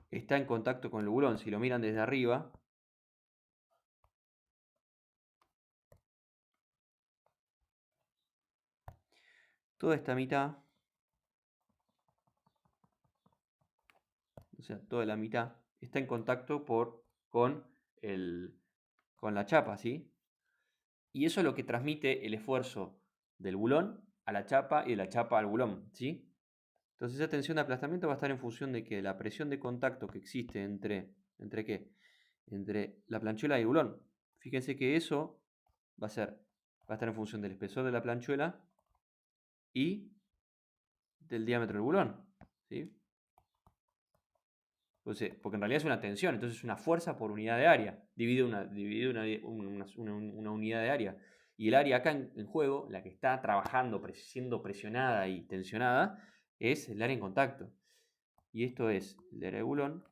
[SPEAKER 2] está en contacto con el bulón. Si lo miran desde arriba, toda esta mitad, o sea, toda la mitad, está en contacto con la chapa, ¿sí? Y eso es lo que transmite el esfuerzo del bulón a la chapa y de la chapa al bulón, ¿sí? Entonces esa tensión de aplastamiento va a estar en función de que la presión de contacto que existe ¿entre qué? Entre la planchuela y el bulón. Fíjense que eso va a estar en función del espesor de la planchuela y del diámetro del bulón, ¿sí? Entonces, porque en realidad es una tensión, entonces es una fuerza por unidad de área, divide una unidad de área. Y el área acá en juego, la que está trabajando, siendo presionada y tensionada, es el área en contacto. Y esto es el área de bulón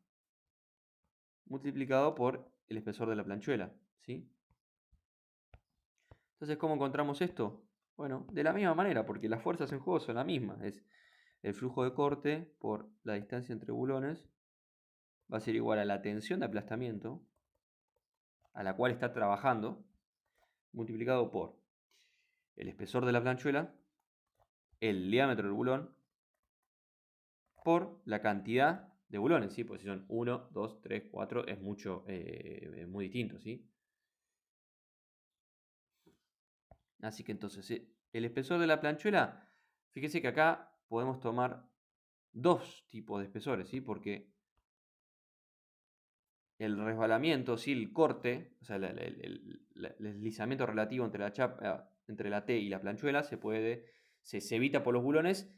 [SPEAKER 2] multiplicado por el espesor de la planchuela, ¿sí? Entonces, ¿cómo encontramos esto? Bueno, de la misma manera, porque las fuerzas en juego son las mismas. Es el flujo de corte por la distancia entre bulones va a ser igual a la tensión de aplastamiento a la cual está trabajando, multiplicado por el espesor de la planchuela, el diámetro del bulón, por la cantidad de bulones, ¿sí? Pues si son 1, 2, 3, 4, es muy distinto, ¿sí? Así que entonces, el espesor de la planchuela, fíjese que acá podemos tomar dos tipos de espesores, ¿sí? Porque el resbalamiento, ¿sí? El corte, o sea, el deslizamiento relativo entre la chapa, entre la T y la planchuela se evita por los bulones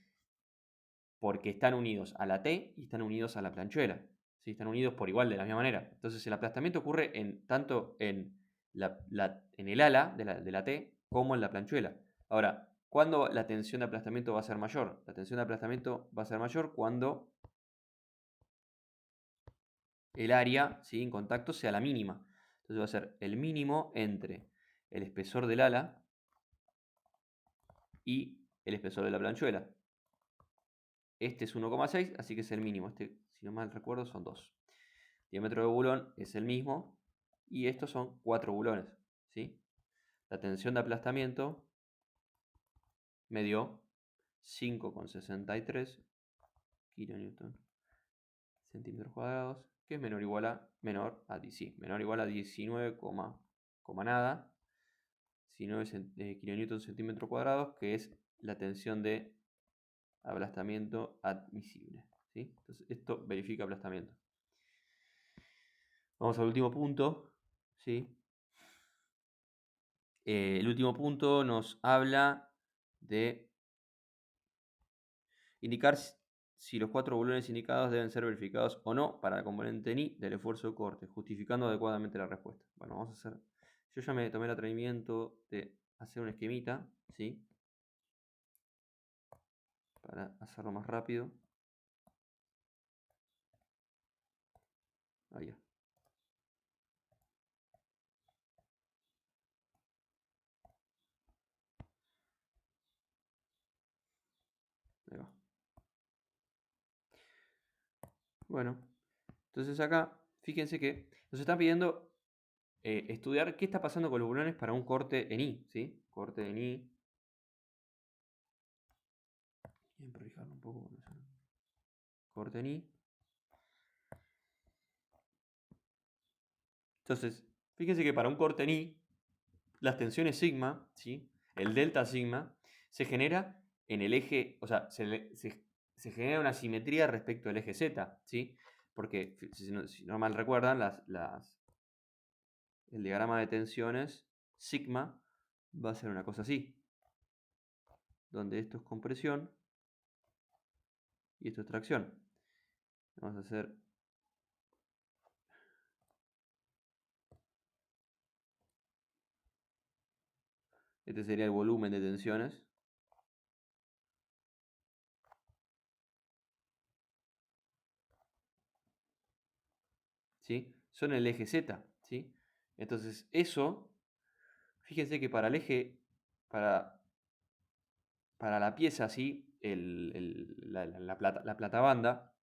[SPEAKER 2] porque están unidos a la T y están unidos a la planchuela, ¿sí? Están unidos por igual de la misma manera. Entonces el aplastamiento ocurre tanto en el ala de la T como en la planchuela. Ahora, ¿cuándo la tensión de aplastamiento va a ser mayor? La tensión de aplastamiento va a ser mayor cuando el área, ¿sí? En contacto sea la mínima. Entonces va a ser el mínimo entre el espesor del ala y el espesor de la planchuela. Este es 1,6, así que es el mínimo. Este, si no mal recuerdo, son 2. Diámetro de bulón es el mismo. Y estos son 4 bulones, ¿sí? La tensión de aplastamiento me dio 5,63 kilonewton centímetros cuadrados, que es menor o igual a 19, nada, 19 kilonewton centímetros cuadrados, que es la tensión de aplastamiento admisible, ¿sí? Entonces esto verifica aplastamiento. Vamos al último punto, ¿sí? El último punto nos habla de indicar si los 4 bulones indicados deben ser verificados o no para la componente ni del esfuerzo de corte, justificando adecuadamente la respuesta. Bueno, vamos a hacer... Yo ya me tomé el atrevimiento de hacer un esquemita, ¿sí? Para hacerlo más rápido. Ahí va. Ahí va. Bueno, entonces acá, fíjense que nos están pidiendo estudiar qué está pasando con los bulones para un corte en I, ¿sí? Corte en I. Voy a prolijarlo un poco. Corte en I. Entonces, fíjense que para un corte en I, las tensiones sigma, ¿sí? El delta sigma, se genera en el eje, o sea, se genera una simetría respecto al eje Z, ¿sí? Porque, si no mal recuerdan, el diagrama de tensiones sigma va a ser una cosa así, donde esto es compresión y esto es tracción. Vamos a hacer... Este sería el volumen de tensiones. ¿Sí? Son el eje Z, ¿sí? Entonces, eso, fíjense que para el eje, para la pieza así, la platabanda,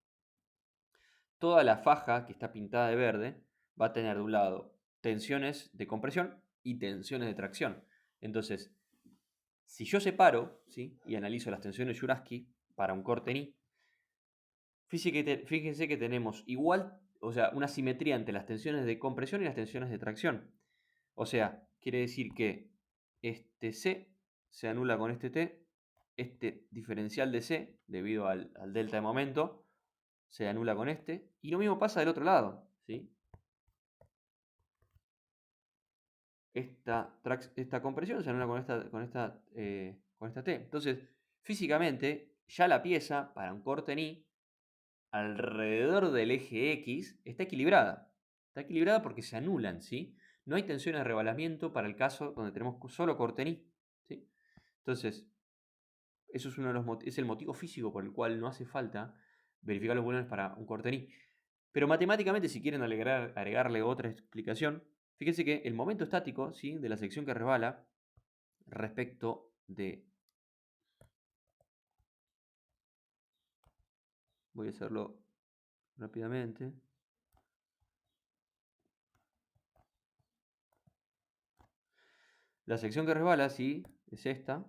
[SPEAKER 2] toda la faja que está pintada de verde va a tener de un lado tensiones de compresión y tensiones de tracción. Entonces, si yo separo, ¿sí? Y analizo las tensiones Jurasky para un corte en I, fíjense que tenemos igual, o sea, una simetría entre las tensiones de compresión y las tensiones de tracción. O sea, quiere decir que este C se anula con este T, este diferencial de C, debido al delta de momento, se anula con este, y lo mismo pasa del otro lado, ¿sí? Esta compresión se anula con esta T. Entonces, físicamente, ya la pieza, para un corte en I, alrededor del eje X, está equilibrada. Está equilibrada porque se anulan, ¿sí? No hay tensiones de rebalamiento para el caso donde tenemos solo corte en I, ¿sí? Entonces, eso es el motivo físico por el cual no hace falta verificar los bulones para un corte en I. Pero matemáticamente, si quieren agregarle otra explicación, fíjense que el momento estático, ¿sí? De la sección que resbala respecto de... Voy a hacerlo rápidamente. La sección que resbala, sí, es esta.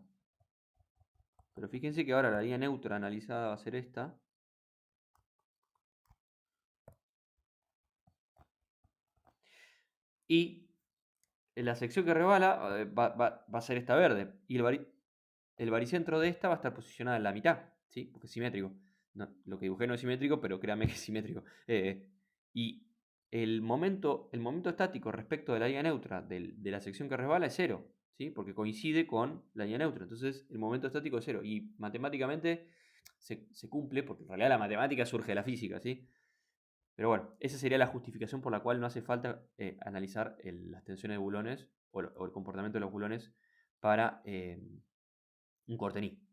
[SPEAKER 2] Pero fíjense que ahora la línea neutra analizada va a ser esta. Y en la sección que resbala va a ser esta verde. Y el baricentro de esta va a estar posicionada en la mitad, ¿sí? Porque es simétrico. No, lo que dibujé no es simétrico, pero créanme que es simétrico. Y el momento estático respecto de la línea neutra de la sección que resbala es cero, ¿sí? Porque coincide con la línea neutra. Entonces el momento estático es cero. Y matemáticamente se cumple, porque en realidad la matemática surge de la física, ¿sí? Pero bueno, esa sería la justificación por la cual no hace falta analizar las tensiones de bulones o el comportamiento de los bulones para un corte en I.